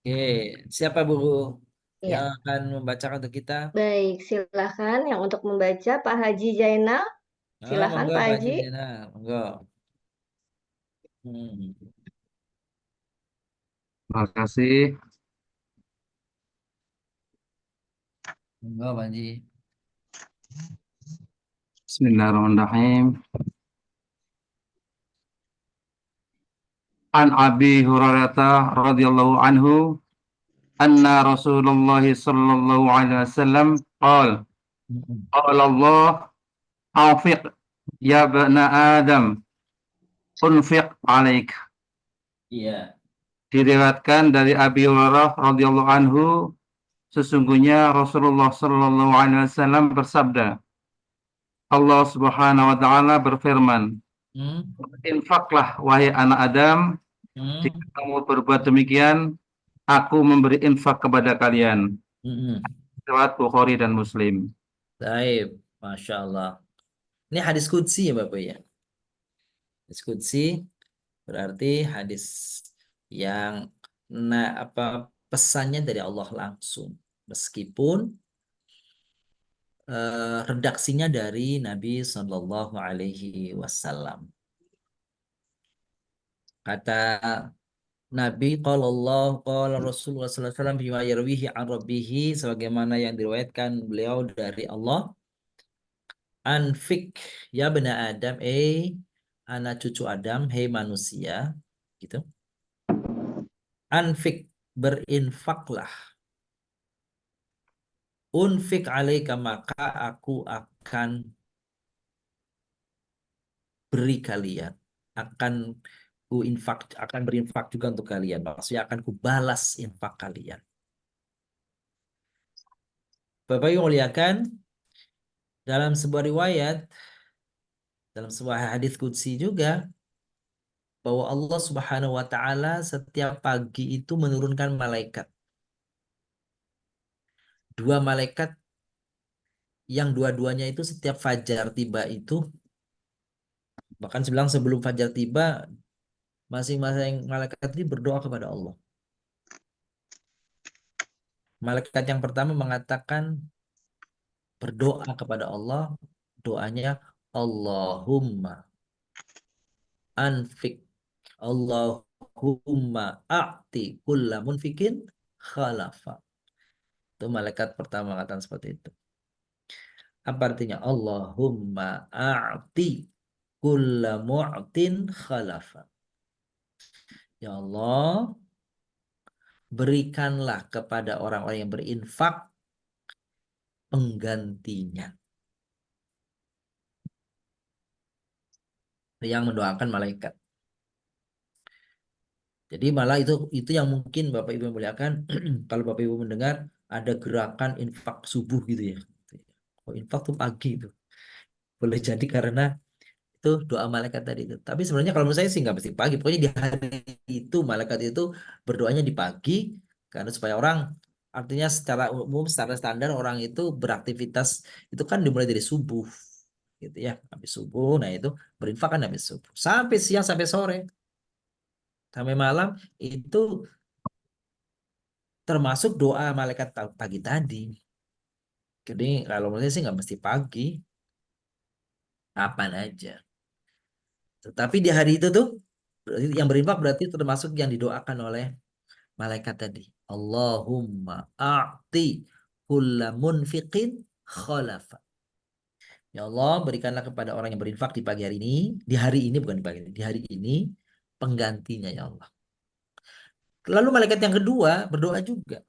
Oke, siapa Bu yang Iya. akan membacakan untuk kita? Baik, silahkan yang untuk membaca Pak Haji Zainal. Silahkan Monggo Pak Pak Haji. Zainal, monggo. Terima kasih. Monggo Pak Haji. Bismillahirrahmanirrahim. An Abi Hurairah radhiyallahu anhu anna Rasulullah sallallahu alaihi wasallam qala Allah anfiq ya bani Adam unfiq alaik. Iya. Diriwayatkan dari Abi Hurairah radhiyallahu anhu, sesungguhnya Rasulullah sallallahu alaihi wasallam bersabda, Allah Subhanahu wa taala berfirman, infaklah wahai anak Adam, jika kamu berbuat demikian, aku memberi infak kepada kalian. Riwayat Bukhari dan Muslim. Baik, Masya Allah. Ini hadis qudsi ya Bapak ya. Hadis qudsi berarti hadis yang pesannya dari Allah langsung. Meskipun redaksinya dari Nabi Shallallahu Alaihi Wasallam. Kata Nabi qala Allah qala Rasulullah sallallahu alaihi wasallam bima yarwihi an rabbihi, sebagaimana yang diriwayatkan beliau dari Allah. Anfik ya bena Adam, anak cucu Adam, hei manusia, gitu. Anfik, berinfaklah. Unfik alaika, maka aku akan beri kalian, akan akan berinfak juga untuk kalian. Maksudnya akan kubalas infak kalian. Bapak Ibu muliakan, dalam sebuah riwayat, dalam sebuah hadis qudsi juga, bahwa Allah Subhanahu wa taala setiap pagi itu menurunkan malaikat. Dua malaikat yang dua-duanya itu setiap fajar tiba itu, bahkan sebilang sebelum fajar tiba, masing-masing malaikat ini berdoa kepada Allah. Malaikat yang pertama mengatakan, berdoa kepada Allah, doanya Allahumma anfik, Allahumma a'ti kulla munfikin khalafa. Itu malaikat pertama mengatakan seperti itu. Apa artinya? Allahumma a'ti kulla mu'tin khalafa. Ya Allah, berikanlah kepada orang-orang yang berinfak penggantinya. Yang mendoakan malaikat. Jadi malah itu yang mungkin Bapak Ibu muliakan, kalau Bapak Ibu mendengar ada gerakan infak subuh gitu ya. Oh, infak tuh pagi itu. Boleh jadi karena itu doa malaikat tadi itu. Tapi sebenarnya kalau menurut saya sih nggak mesti pagi. Pokoknya di hari itu malaikat itu berdoanya di pagi, karena supaya orang, artinya secara umum, secara standar orang itu beraktivitas itu kan dimulai dari subuh gitu ya. Habis subuh, nah itu berinfak kan habis subuh. Sampai siang, sampai sore, sampai malam, itu termasuk doa malaikat pagi tadi. Jadi kalau menurut saya sih nggak mesti pagi, kapan aja. Tetapi di hari itu tuh yang berinfak berarti termasuk yang didoakan oleh malaikat tadi. Allahumma a'ti kulla munfiqin khalafa. Ya Allah, berikanlah kepada orang yang berinfak di pagi hari ini, di hari ini, bukan di pagi ini, di hari ini, penggantinya ya Allah. Lalu malaikat yang kedua berdoa juga.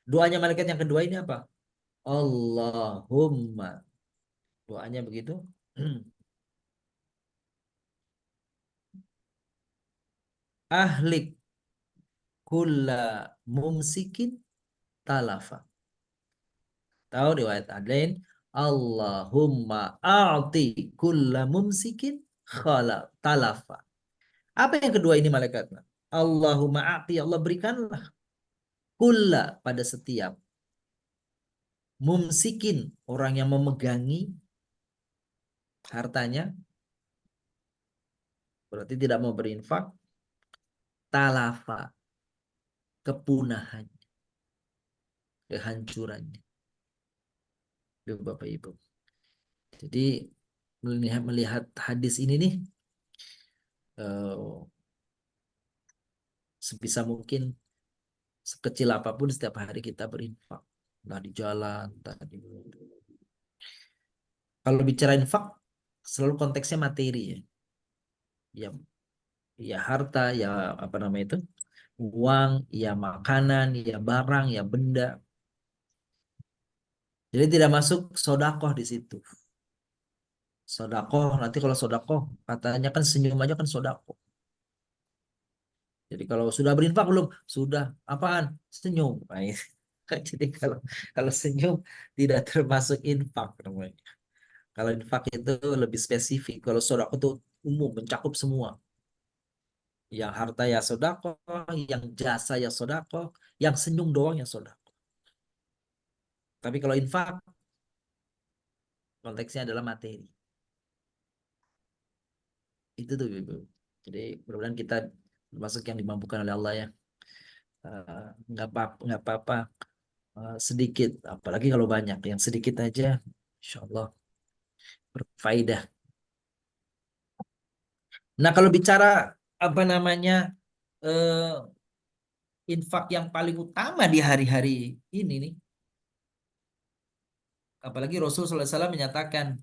Doanya malaikat yang kedua ini apa? Allahumma. Doanya begitu. Ahlik kulla mumsikin talafa. Tahu riwayat lain, Allahumma a'ti kulla mumsikin talafa. Apa yang kedua ini malaikatnya? Allahumma a'ti, Allah berikanlah kulla, pada setiap mumsikin, orang yang memegangi hartanya, berarti tidak mau berinfak, talafa, kepunahannya, kehancurannya. Bapak Ibu. Jadi melihat hadis ini nih, sebisa mungkin sekecil apapun setiap hari kita berinfak, entah di jalan, entah di... Kalau bicara infak selalu konteksnya materi ya. Ya harta, ya apa namanya itu? Uang, ya makanan, ya barang, ya benda. Jadi tidak masuk sodakoh di situ. Sodakoh, nanti kalau sodakoh katanya kan senyum aja kan sodakoh. Jadi kalau sudah berinfak belum? Sudah. Apaan? Senyum. Nah, jadi kalau senyum tidak termasuk infak namanya. Kalau infak itu lebih spesifik. Kalau sodakoh itu umum, mencakup semua. Yang harta ya sodakoh, yang jasa ya sodakoh, yang senyum doang ya sodakoh. Tapi kalau infak, konteksnya adalah materi. Itu tuh Ibu. Jadi mudah-mudahan kita termasuk yang dimampukan oleh Allah ya. Nggak apa-apa sedikit, apalagi kalau banyak. Yang sedikit aja, insya Allah berfaedah. Nah kalau bicara apa namanya infak yang paling utama di hari-hari ini nih. Apalagi Rasulullah SAW menyatakan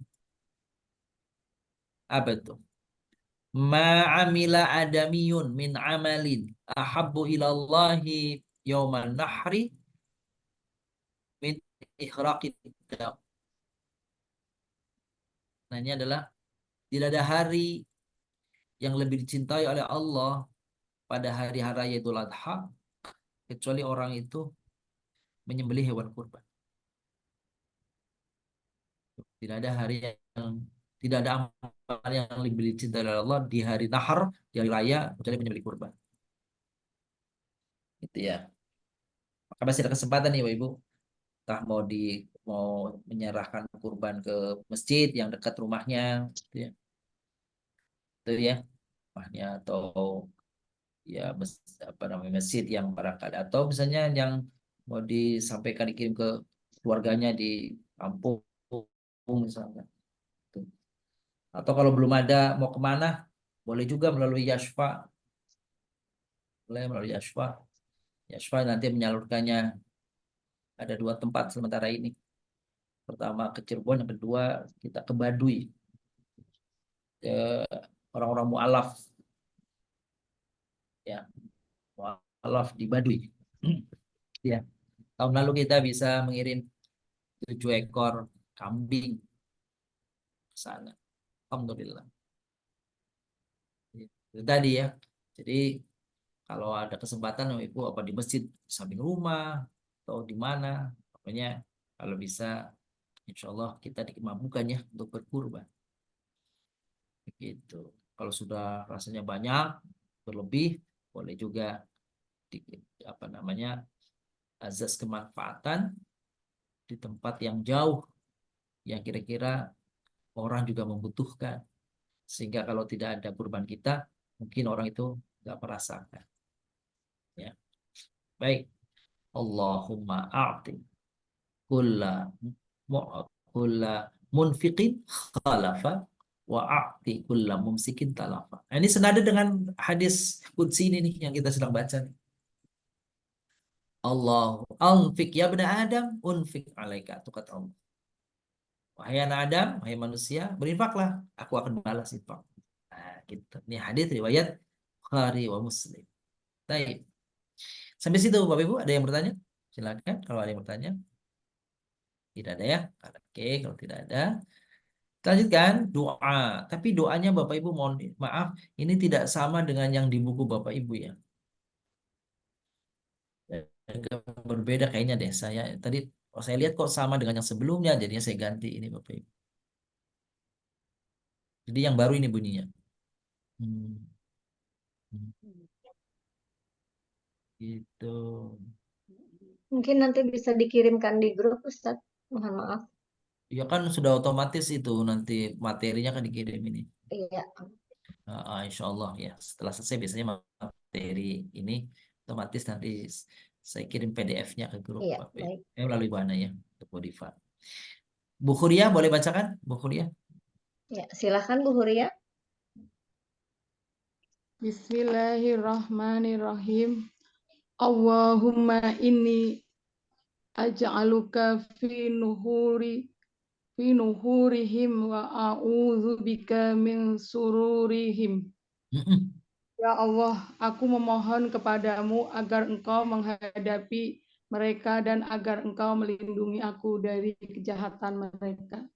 apa itu? Ma'amila adamiyun min amalin ahabbu ilallahi yauman nahri min ikhraqid dam. Nah, ini adalah tidak ada hari yang lebih dicintai oleh Allah pada hari raya Idul Adha kecuali orang itu menyembelih hewan kurban. Tidak ada hari yang tidak ada amal yang lebih dicintai oleh Allah di hari nahar, di hari raya kecuali menyembelih kurban. Gitu ya. Maka masih ada kesempatan nih Bapak Ibu. Entah mau menyerahkan kurban ke masjid yang dekat rumahnya, gitu ya. Itu ya. Rumahnya atau ya apa namanya masjid yang barangkali atau misalnya yang mau disampaikan dikirim ke keluarganya di kampung misalnya. Tuh. Atau kalau belum ada mau kemana boleh juga melalui Yashfa, boleh melalui Yashfa. Yashfa nanti menyalurkannya ada 2 tempat sementara ini. Pertama ke Cirebon, yang kedua kita ke Baduy, ke orang-orang mu'alaf ya, mu'alaf di Baduy. Ya, tahun lalu kita bisa mengirim 7 ekor kambing ke sana. Alhamdulillah. Itu tadi ya. Jadi kalau ada kesempatan Ibu apa di masjid samping rumah atau di mana, pokoknya kalau bisa insya Allah kita dimampukan ya untuk berkurban. Begitu. Kalau sudah rasanya banyak berlebih, boleh juga di, apa namanya azas kemanfaatan di tempat yang jauh yang kira-kira orang juga membutuhkan. Sehingga kalau tidak ada kurban kita, mungkin orang itu nggak merasakan. Ya. Baik. Allahumma a'ti kulla kulla munfiqin khalafa wa a'ti kulla mumsikin talafa. Nah, ini senada dengan hadis qudsi ini nih yang kita sedang baca nih. Allahu anfik ya bani Adam unfik alaika, itu kata Allah. Wahai anak Adam, wahai manusia, berinfaklah, aku akan balas infak. Nah, gitu. Ini hadis riwayat Bukhari wa Muslim. Baik. Sampai situ Bapak Ibu, ada yang bertanya? Silakan kalau ada yang bertanya. Tidak ada ya? Oke, kalau tidak ada. Kita lanjutkan doa. Tapi doanya Bapak Ibu mohon maaf, ini tidak sama dengan yang di buku Bapak Ibu ya. Agak berbeda kayaknya deh. Saya lihat kok sama dengan yang sebelumnya, jadinya saya ganti ini Bapak Ibu. Jadi yang baru ini bunyinya. Hmm. Gitu. Mungkin nanti bisa dikirimkan di grup, Ustadz. Mohon maaf. Ya kan sudah otomatis itu nanti materinya kan dikirim ini. Iya. Insya Allah ya. Setelah selesai biasanya materi ini otomatis nanti saya kirim PDF-nya ke grup Iya, Bapak. baik. Melalui mana ya untuk modify. Bu Huria boleh bacakan? Bu Huria. Ya, silakan Bu Huria. Bismillahirrahmanirrahim. Allahumma inni aj'aluka fi nuhurihim wa a'udzu bika min sururihim. Ya Allah, aku memohon kepadamu agar Engkau menghadapi mereka dan agar Engkau melindungi aku dari kejahatan mereka.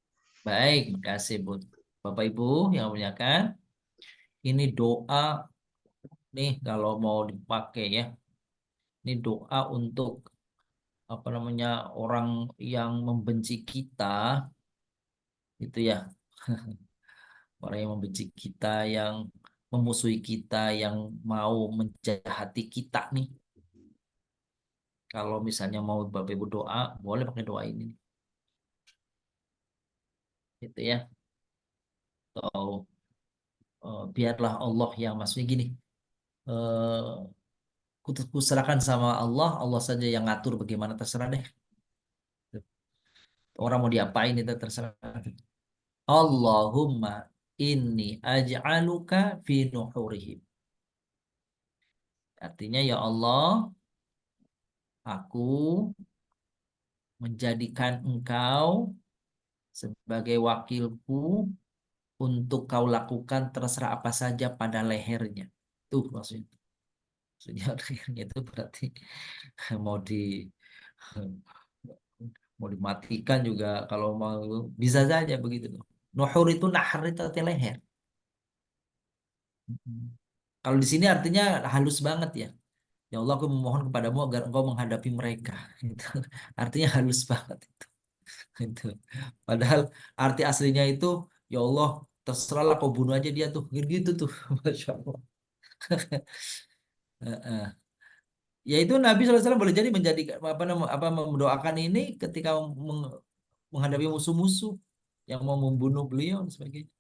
Baik, makasih Bu. Bapak Ibu yang muliakan. Ini doa nih kalau mau dipakai ya. Ini doa untuk apa namanya orang yang membenci kita itu ya. Orang yang membenci kita, yang memusuhi kita, yang mau menjahati kita nih. Kalau misalnya mau Bapak Ibu doa, boleh pakai doa ini. Gitu ya. Atau biarlah Allah yang maksudnya gini. Kuserahkan sama Allah, Allah saja yang ngatur bagaimana terserah deh. Orang mau diapain itu terserah. Allahumma inni aj'aluka fi nuhurihim. Artinya ya Allah, aku menjadikan engkau sebagai wakilku untuk kau lakukan terserah apa saja pada lehernya. Tuh maksudnya. Maksudnya lehernya itu berarti mau mau dimatikan juga kalau mau bisa saja begitu. Nuhur itu nahar itu artinya leher. Kalau di sini artinya halus banget ya. Ya Allah, aku memohon kepadamu agar engkau menghadapi mereka. Itu artinya halus banget itu. Itu. Padahal arti aslinya itu ya Allah, terserahlah kau bunuh aja dia tuh. Gitu tuh. Masya Allah. Heeh. Yaitu Nabi SAW boleh jadi menjadi apa mendoakan ini ketika menghadapi musuh-musuh yang mau membunuh beliau dan sebagainya.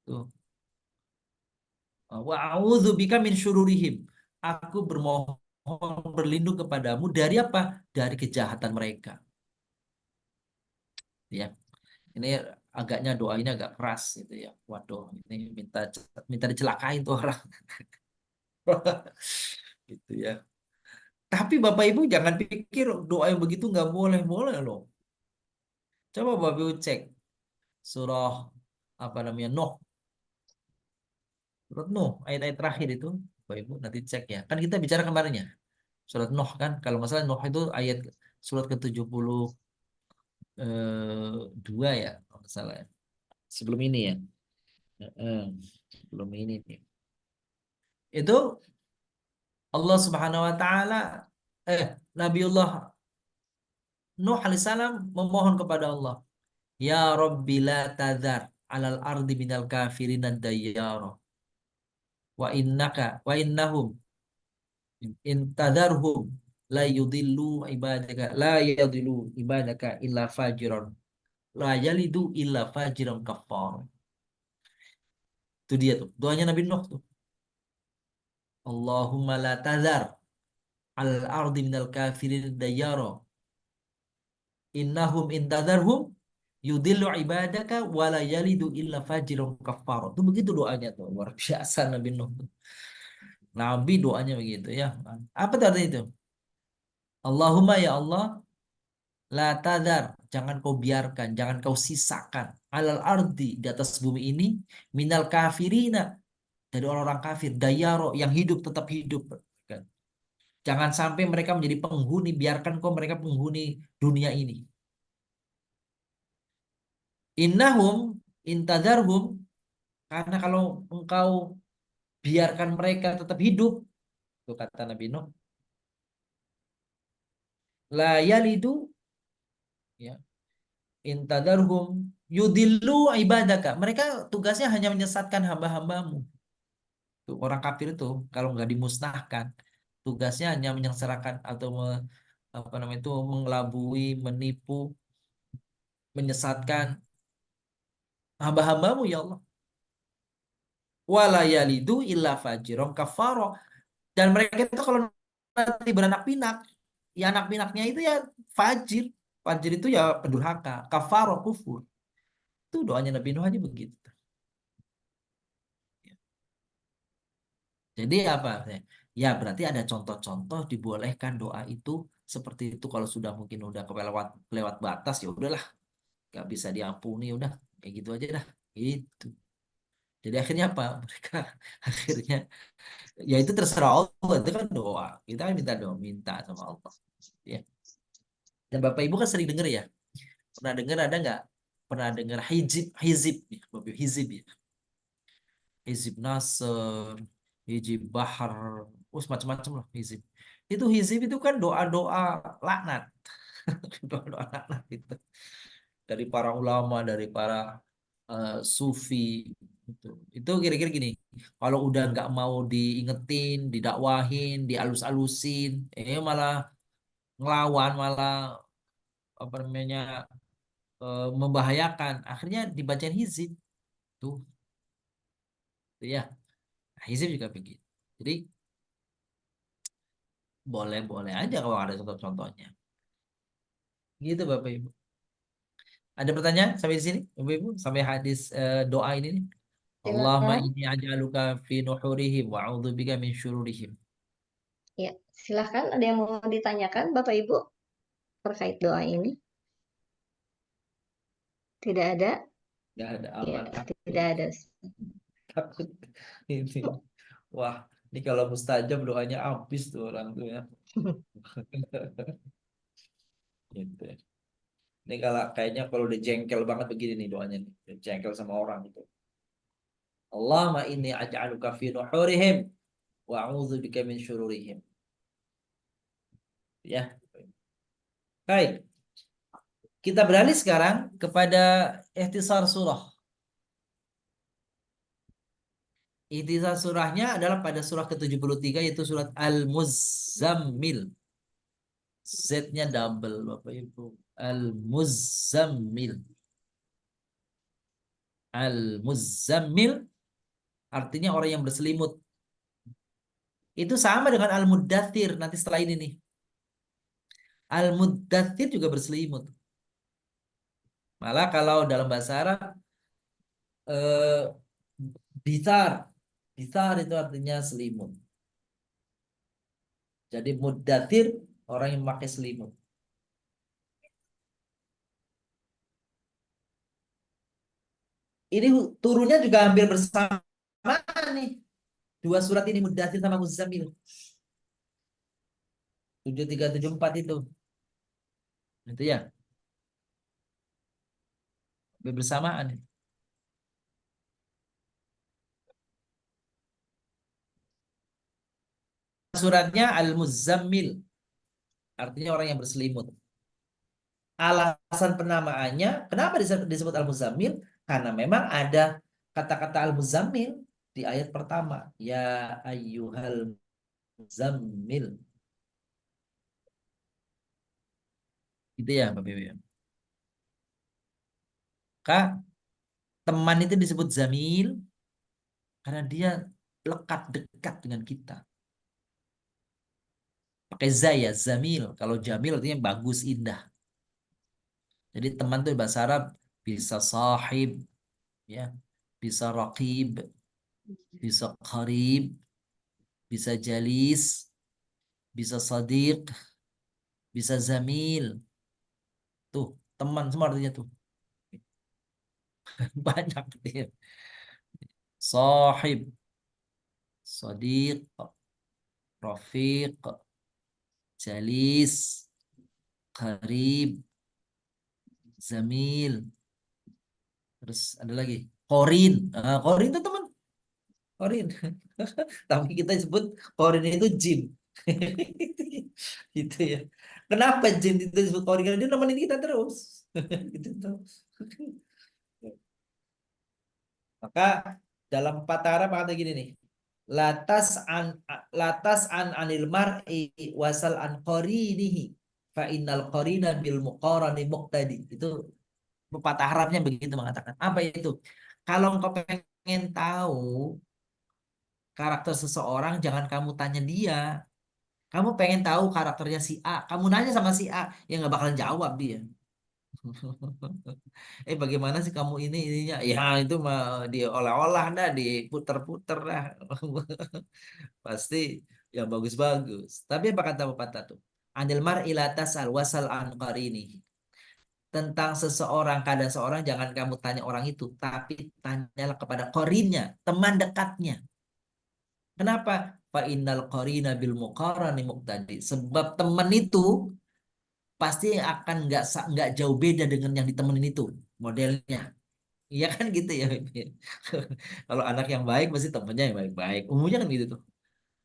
Tuh. Wa a'udzubika min syururihim. Aku bermohon berlindung kepadamu dari apa? Dari kejahatan mereka. Ya. Ini agaknya doa ini agak keras gitu ya. Waduh, ini minta dicelakain tuh orang. Gitu ya. Tapi Bapak Ibu jangan pikir doa yang begitu nggak boleh loh. Coba Bapak Ibu cek surah apa namanya Nuh. Surat Nuh ayat-ayat terakhir itu Bapak Ibu nanti cek ya. Kan kita bicara kemarin ya. Surat Nuh kan kalau nggak salah Nuh itu ayat surat ke-72 ya kalau nggak salah ya. Sebelum ini ya. Heeh, sebelum ini nih. Itu Allah Subhanahu wa taala Nabiullah Nuh alaihissalam memohon kepada Allah, ya Rabbi la tadhar alal ardi minal kafirin dayyara wa innahum in tadarhum la yudillu ibadaka illa fajiran la yalidu illa fajiran kafar. Itu dia tuh doanya Nabi Nuh tuh. Allahumma la tadhar alal ardi minal kafirin dayyara innahum intadarhum yudillu ibadaka wala yalidu illa fajirun kafar. Itu begitu doanya tuh. Luar biasa Nabi Nuh tuh. Nabi doanya begitu ya. Apa tadi itu? Allahumma ya Allah la tadar, jangan kau biarkan, jangan kau sisakan alal ardi di atas bumi ini minal kafirina dari orang-orang kafir dayaro yang hidup tetap hidup kan. Jangan sampai mereka menjadi penghuni, biarkan kau mereka penghuni dunia ini. Innahum intadarhum, karena kalau engkau biarkan mereka tetap hidup, itu kata Nabi Nuh, la yalidu ya intadarhum yudillu ibadaka. Mereka tugasnya hanya menyesatkan hamba-hambamu. Tuh, orang kafir itu kalau nggak dimusnahkan, tugasnya hanya menyengsarakan atau apa namanya itu mengelabui, menipu, menyesatkan hamba-hambamu ya Allah. Wala yalidu illa fajiron kafaro. Dan mereka itu kalau nanti beranak pinak, ya anak pinaknya itu ya fajir. Fajir itu ya pendurhaka, kafaro kufur. Itu doanya Nabi Nuh aja begitu. Jadi apa? Ya berarti ada contoh-contoh dibolehkan doa itu seperti itu kalau sudah mungkin udah kelewat batas ya udahlah, nggak bisa diampuni udah kayak gitu aja dah. Gitu. Jadi akhirnya apa? Mereka akhirnya ya itu terserah Allah, itu kan doa. Kita kan minta doa, minta sama Allah. Ya. Dan Bapak Ibu kan sering dengar ya. Pernah dengar ada nggak? Pernah dengar hizib ya, Bapak Ibu, hizib ya. Hizib Nasr, hizib Bahar, macam-macam lah hizib. Itu hizib itu kan doa-doa laknat. Doa-doa laknat itu. Dari para ulama, dari para sufi itu. Itu kira-kira gini, kalau udah nggak mau diingetin, didakwahin, dialus-alusin, malah ngelawan, malah apa namanya membahayakan, akhirnya dibacain hizib tuh, tuh ya. Nah, hizib juga begitu. Jadi boleh-boleh aja kalau ada contoh-contohnya. Gitu Bapak Ibu. Ada pertanyaan sampai di sini, Bapak Ibu, sampai hadis doa ini nih? Allahumma Silakan. inni aj'aluka fi nuhurihim wa a'udzubika min syururihim. Ya, silakan. Ada yang mau ditanyakan, Bapak Ibu, terkait doa ini? Tidak ada? Gak ada apa, Ya, takut. tidak ada. Takut ini. Wah, ini kalau mustajab doanya habis tuh orang tuh ya. Gitu. Ini kalau kayaknya kalau udah jengkel banget begini nih doanya nih. Udah jengkel sama orang gitu. Allahumma inni aj'aluka fi nuhurihim wa a'udzubika min syururihim. Ya. Baik. Kita beralih sekarang kepada ikhtisar surah. Ikhtisar surahnya adalah pada surah ke-73 yaitu surat Al-Muzammil. Z-nya double Bapak Ibu. Al-Muzammil. Al-Muzammil artinya orang yang berselimut. Itu sama dengan Al-Muddathir nanti setelah ini nih. Al-Muddathir juga berselimut. Malah kalau dalam bahasa Arab bitar. Bitar itu artinya selimut. Jadi muddathir orang yang memakai selimut. Ini turunnya juga hampir bersamaan nih. Dua surat ini Muddathir sama Muzammil. 7374 itu. Itu ya. Hampir bersamaan. Suratnya Al-Muzammil. Artinya orang yang berselimut. Alasan penamaannya, kenapa disebut Al-Muzammil? Karena memang ada kata-kata Al-Muzammil di ayat pertama. Ya ayyuhal muzammil. Gitu ya Bapak Ibu. Kak, teman itu disebut Zamil karena dia lekat dekat dengan kita. Pakai za ya, Zamil. Kalau Jamil artinya bagus, indah. Jadi teman itu bahasa Arab bisa sahib, ya, bisa raqib, bisa qarib, bisa jalis, bisa sadiq, bisa zamil. Tuh, teman semua artinya tuh. Banyak dia. Sahib, sadiq, rafiq, jalis, qarib, zamil. Terus ada lagi Qorin. Qorin itu teman. Qorin. Tapi kita sebut Qorin itu jin. Gitu ya. Kenapa jin itu disebut Qorin? Karena dia nemenin kita terus. Gitu tuh. Maka dalam patah Arab ada gini nih. Latas an anil mar'i wasal an qarinihi fa innal qarina bil muqarani muqtadi. Itu pepatah Arabnya begitu mengatakan. Apa itu? Kalau engkau pengen tahu karakter seseorang, jangan kamu tanya dia. Kamu pengen tahu karakternya si A, kamu nanya sama si A, ya nggak bakalan jawab dia. Bagaimana sih kamu ininya? Ya itu mah diolah-olah dah, diputer-puter dah. Pasti yang bagus-bagus. Tapi apa kata pepatah tuh? Anil mar'i la tas'al wasal an qarini. Tentang seseorang, keadaan seorang jangan kamu tanya orang itu, tapi tanyalah kepada qarinnya, teman dekatnya. Kenapa? Fa innal qarina bil muqarani muqtadi. Sebab teman itu pasti akan nggak jauh beda dengan yang ditemenin itu modelnya. Iya kan gitu ya. Kalau anak yang baik pasti temennya yang baik-baik. Umumnya kan gitu tuh.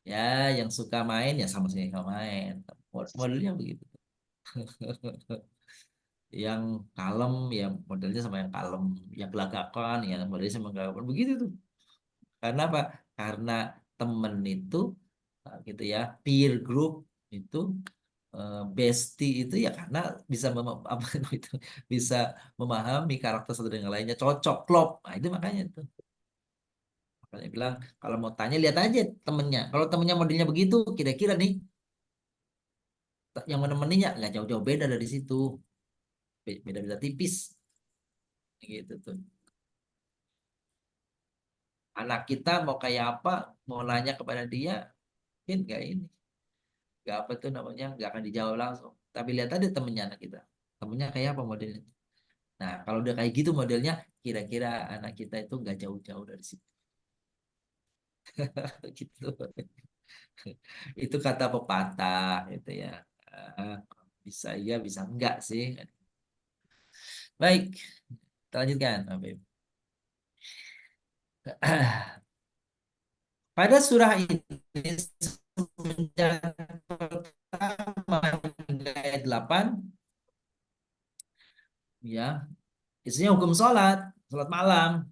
Ya, yang suka main ya sama sih yang main. Modelnya begitu. Yang kalem ya modelnya sama yang kalem, yang gelagakan ya modelnya sama gelagakan begitu tuh. Karena apa? Karena temen itu gitu ya, peer group itu bestie itu ya karena bisa apa itu bisa memahami karakter satu dengan lainnya, cocok klop. Nah, itu makanya itu. Makanya bilang kalau mau tanya lihat aja temennya. Kalau temennya modelnya begitu, kira-kira nih yang menemaninya nggak jauh-jauh beda dari situ. Beda-beda tipis. Gitu tuh. Anak kita mau kayak apa, mau nanya kepada dia, mungkin nggak apa tuh namanya, nggak akan dijawab langsung. Tapi lihat aja temennya anak kita, temennya kayak apa modelnya. Nah, kalau udah kayak gitu modelnya, kira-kira anak kita itu nggak jauh-jauh dari situ. Gitu. Itu kata pepatah, gitu ya. Ah, bisa iya, bisa enggak sih. Baik, kita lanjutkan, Habib. Pada surah ini semenjak pertama hingga ayat 8, ya, isinya hukum sholat malam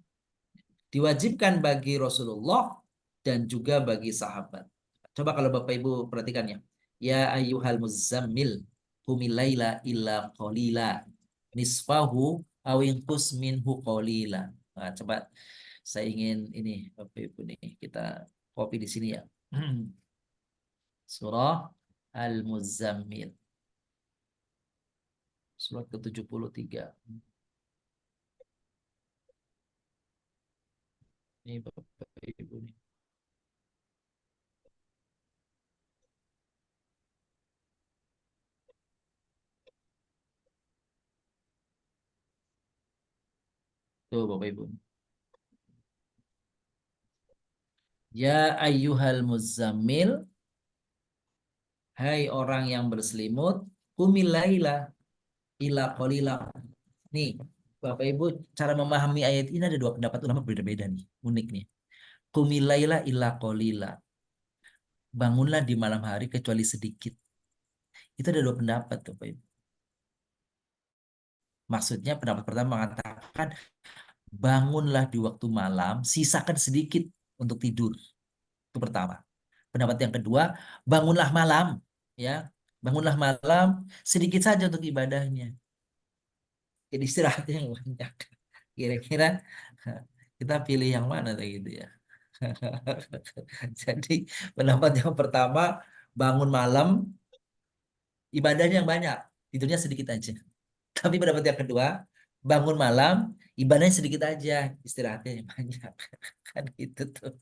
diwajibkan bagi Rasulullah dan juga bagi sahabat. Coba kalau Bapak Ibu perhatikan ya. Ya ayyuhal muzammil qumil laila illa qalila nisfahu aw inqus minhu qalila. Nah, coba saya ingin ini Bapak Ibu nih kita copy di sini ya. Surah Al-Muzammil. Surat ke-73. Ini Bapak Ibu nih. Tuh Bapak Ibu. Ya ayyuhal muzammil, hai orang yang berselimut, qumil laila ila qalila. Nih, Bapak Ibu, cara memahami ayat ini ada dua pendapat ulama berbeda-beda nih, unik nih. Qumil laila illa qalila. Bangunlah di malam hari kecuali sedikit. Itu ada dua pendapat, Bapak Ibu. Maksudnya pendapat pertama mengatakan bangunlah di waktu malam, sisakan sedikit untuk tidur. Itu pertama. Pendapat yang kedua, bangunlah malam, ya. Bangunlah malam sedikit saja untuk ibadahnya. Jadi istirahatnya yang banyak. Kira-kira kita pilih yang mana gitu ya. Jadi pendapat yang pertama, bangun malam, ibadahnya yang banyak, tidurnya sedikit aja. Tapi pendapat yang kedua, bangun malam, ibadahnya sedikit aja, istirahatnya yang banyak. Kan gitu tuh.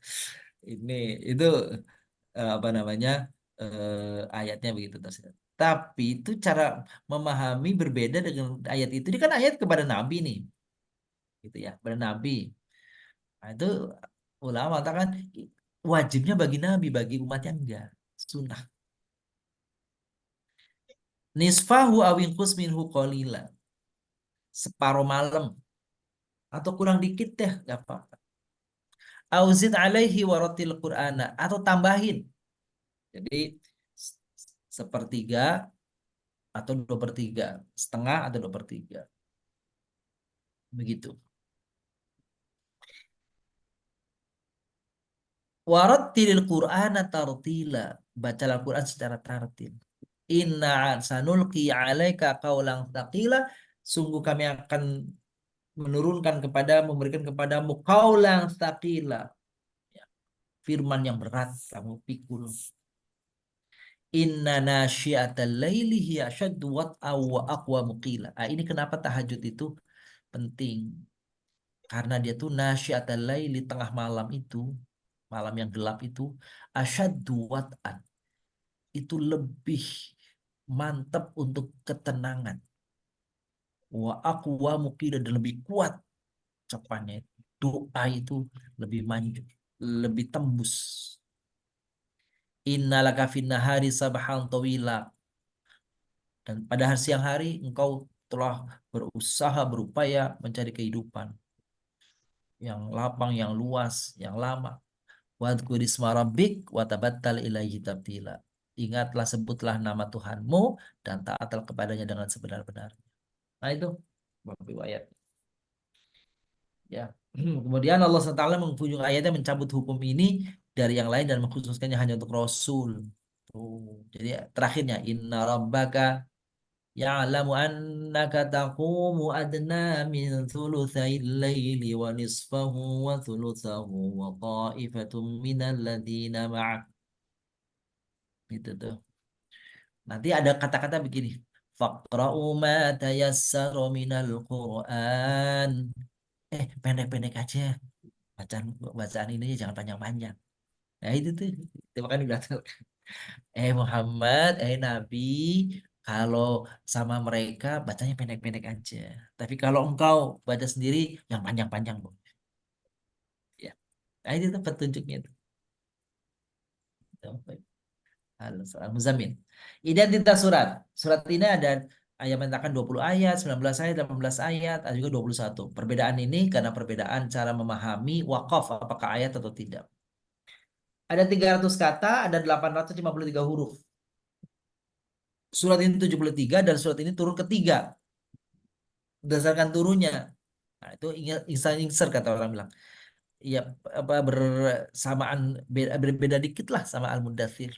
Itu apa namanya ayatnya begitu tersebut. Tapi itu cara memahami berbeda dengan ayat itu. Ini kan ayat kepada Nabi nih, gitu ya, kepada Nabi. Nah, itu ulama katakan wajibnya bagi Nabi, bagi umatnya enggak, sunnah. Nisfahu awinkus minhu qalila. Separuh malam atau kurang dikit deh, nggak apa-apa. Auzid alaihi waratil Qur'ana, atau tambahin. Jadi sepertiga atau 2/3, setengah atau 2/3. Begitu. Warattilil Qur'ana tartila. Bacalah Al-Quran secara tartil. Inna sanulqi 'alaika qaulan tsaqila. Sungguh kami akan menurunkan memberikan kepadamu qaulan tsaqila. Ya, firman yang berat kamu pikul. Inna nasyiatal laili hiya asyaddu wat'aw wa aqwamu qila. Ini kenapa tahajud itu penting. Karena dia tuh nasyiatal laili, tengah malam itu, malam yang gelap itu, asyaddu wat'an. Itu lebih mantap untuk ketenangan. Wa aqwamu qila, dan lebih kuat ucapannya. Doa itu lebih maju, lebih tembus. Innalaka fin nahari sabhan tawila. Dan pada siang hari engkau telah berusaha, berupaya mencari kehidupan yang lapang, yang luas, yang lama. Wadhkur isma rabbik wa tabattal ilaihi tabtila. Ingatlah, sebutlah nama Tuhanmu dan taatlah kepadanya dengan sebenar-benarnya. Nah itu ayat. Ya. Kemudian Allah SWT menghujung ayatnya mencabut hukum ini dari yang lain dan mengkhususkannya hanya untuk Rasul. Jadi terakhirnya inna rabbaka ya'lamu annaka taqumu adna min thulutsayil laili wa nisfahu wa thulutsahu wa ta'ifatum minal ladzina ma'ak. Itu tuh. Nanti ada kata-kata begini. Faqra'u ma tayassara minal Qur'an. Pendek-pendek aja bacaan ini jangan panjang-panjang. Nah itu makanya dibatalkan. Muhammad, Nabi, kalau sama mereka bacanya pendek-pendek aja. Tapi kalau engkau baca sendiri yang panjang-panjang, Bu. Ya. Nah, itu tuh petunjuknya itu. Al-Muzammil. Identitas surat. Surat ini ada ayat mengatakan 20 ayat, 19 ayat, 18 ayat, ada juga 21. Perbedaan ini karena perbedaan cara memahami wakaf apakah ayat atau tidak. Ada 300 kata, ada 853 huruf. Surat ini 73 dan surat ini turun ketiga. Berdasarkan turunnya. Nah, itu insert kata orang bilang. Ya apa bersamaan berbeda dikit lah sama Al-Mudaththir.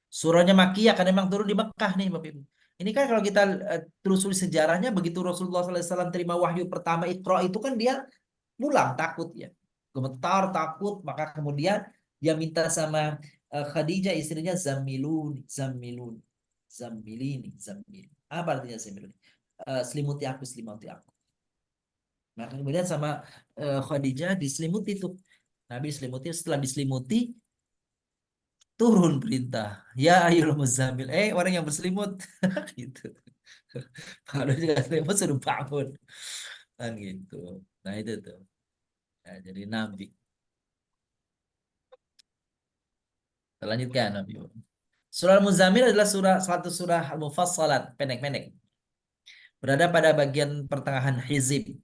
Surahnya Makkiyah kan memang turun di Mekah nih Bapak Ibu. Ini kan kalau kita telusuri sejarahnya begitu Rasulullah SAW terima wahyu pertama Iqra itu kan dia pulang takut ya. Gemetar takut maka kemudian dia minta sama Khadijah istrinya Zammiluni, Zammiluni, Zammilini, Zammilini. Apa artinya Zammiluni? Selimuti aku, selimuti aku. Maka kemudian sama Khadijah diselimuti tuh. Nabi diselimuti, setelah diselimuti turun perintah. Ya ayyuhal muzammil. Orang yang berselimut. Gitu. Kalau juga selimut suruh bangun. Kan gitu. Nah itu tuh. Nah, jadi Nabi. Kita lanjutkan Nabi. Surah Al-Muzammil adalah satu surah Al-Mufassalat. Pendek-pendek. Berada pada bagian pertengahan hizib.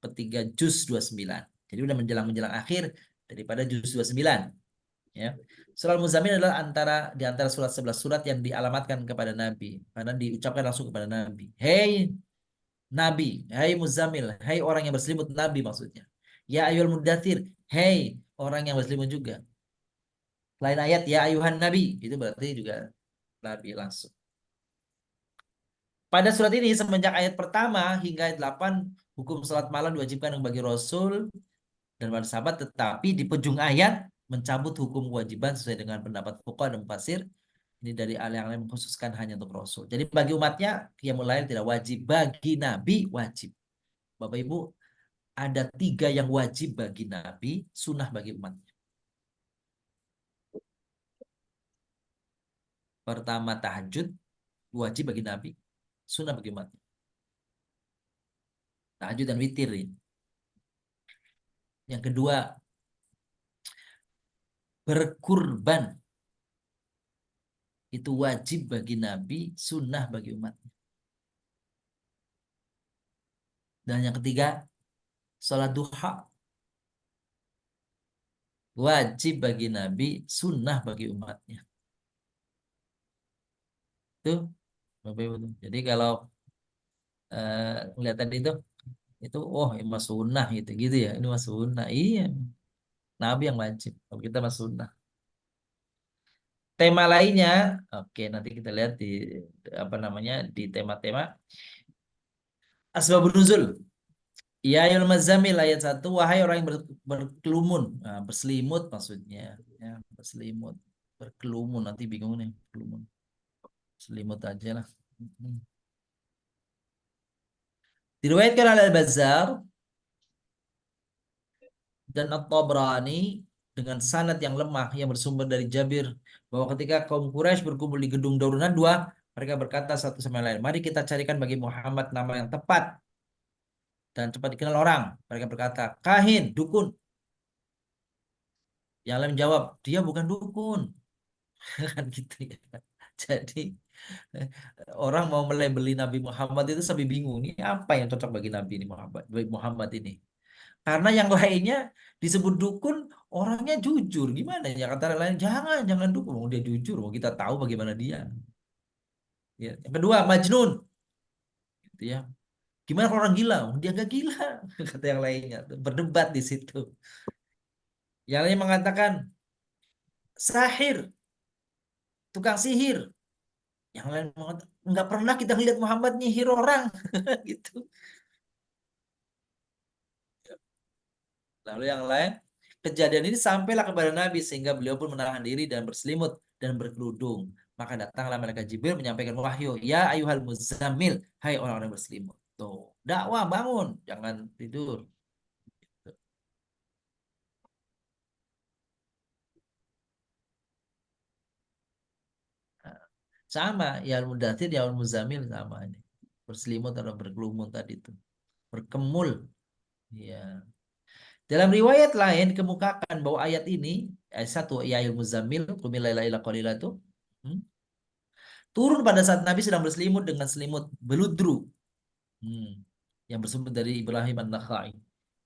Ketiga juz 29. Jadi udah menjelang akhir daripada juz 29. Ya. Surah Al-Muzammil adalah di antara surat 11 surat yang dialamatkan kepada Nabi karena diucapkan langsung kepada Nabi. Hei Nabi, hei Muzammil, hei orang yang berselimut, Nabi maksudnya. Ya ayyuhal mudaththir, hei orang yang berselimut juga. Lain ayat ya ayuhan Nabi, itu berarti juga Nabi langsung. Pada surat ini semenjak ayat pertama hingga ayat 8 hukum salat malam diwajibkan bagi Rasul dan para sahabat, tetapi di penghujung ayat mencabut hukum kewajiban sesuai dengan pendapat fuqaha dan mufassir. Ini dari yang lain mengkhususkan hanya untuk Rasul. Jadi bagi umatnya qiyamul lail tidak wajib, bagi Nabi wajib. Bapak Ibu, ada 3 yang wajib bagi Nabi, sunnah bagi umatnya. Pertama tahajud, wajib bagi Nabi, sunnah bagi umatnya. Tahajud dan witir ini. Yang kedua, berkurban. Itu wajib bagi Nabi, sunnah bagi umatnya. Dan yang ketiga, sholat duha. Wajib bagi Nabi, sunnah bagi umatnya. Bapak Ibu. Jadi kalau melihat tadi itu ini mah sunnah gitu ya. Ini mah sunnah. Iya. Nabi yang wajib. Kalau kita mah sunnah. Tema lainnya, oke nanti kita lihat di di tema-tema. Asbabun nuzul. Ya ayyuhal muzammil ayat 1, wahai orang yang berkelumun, berselimut maksudnya, ya, berselimut, berkelumun nanti bingung nih, kelumun. Selimut aja lah. Diriwayatkan oleh Al-Bazzar dan At-Tabrani dengan sanad yang lemah yang bersumber dari Jabir bahwa ketika kaum Quraisy berkumpul di gedung Daurunan 2, mereka berkata satu sama lain, mari kita carikan bagi Muhammad nama yang tepat dan cepat dikenal orang. Mereka berkata, kahin, dukun. Yang lain menjawab, dia bukan dukun. Kan gitu ya. Jadi orang mau melabeli Nabi Muhammad itu sampai bingung. Ini apa yang cocok bagi Nabi ini Muhammad ini? Karena yang lainnya disebut dukun, orangnya jujur. Gimana ya? Kata lain, jangan dukun. Dia jujur. Kita tahu bagaimana dia. Ya. Yang kedua, Majnun. Gitu ya. Gimana kalau orang gila? Dia gak gila. Kata yang lainnya. Berdebat di situ. Yang lain mengatakan, sahir. Tukang sihir. Yang lain mengatakan, nggak pernah kita lihat Muhammad nyihir orang. Gitu. Lalu yang lain, kejadian ini sampailah kepada Nabi sehingga beliau pun menahan diri dan berselimut dan berkerudung. Maka datanglah malaikat Jibril menyampaikan wahyu, ya ayuhal muzammil, hai orang-orang berselimut. Tuh, dakwah bangun, jangan tidur. Sama, ya Al-Mudaththir, ya Al-Muzammil sama ini. Berselimut atau berkerumun tadi itu. Berkemul. Ya. Dalam riwayat lain dikemukakan bahwa ayat ini, ayat 1, ya Al-Muzammil, qumil laila illa qalila itu, turun pada saat Nabi sedang berselimut dengan selimut beludru. Yang bersumber dari Ibrahim An-Nakhai.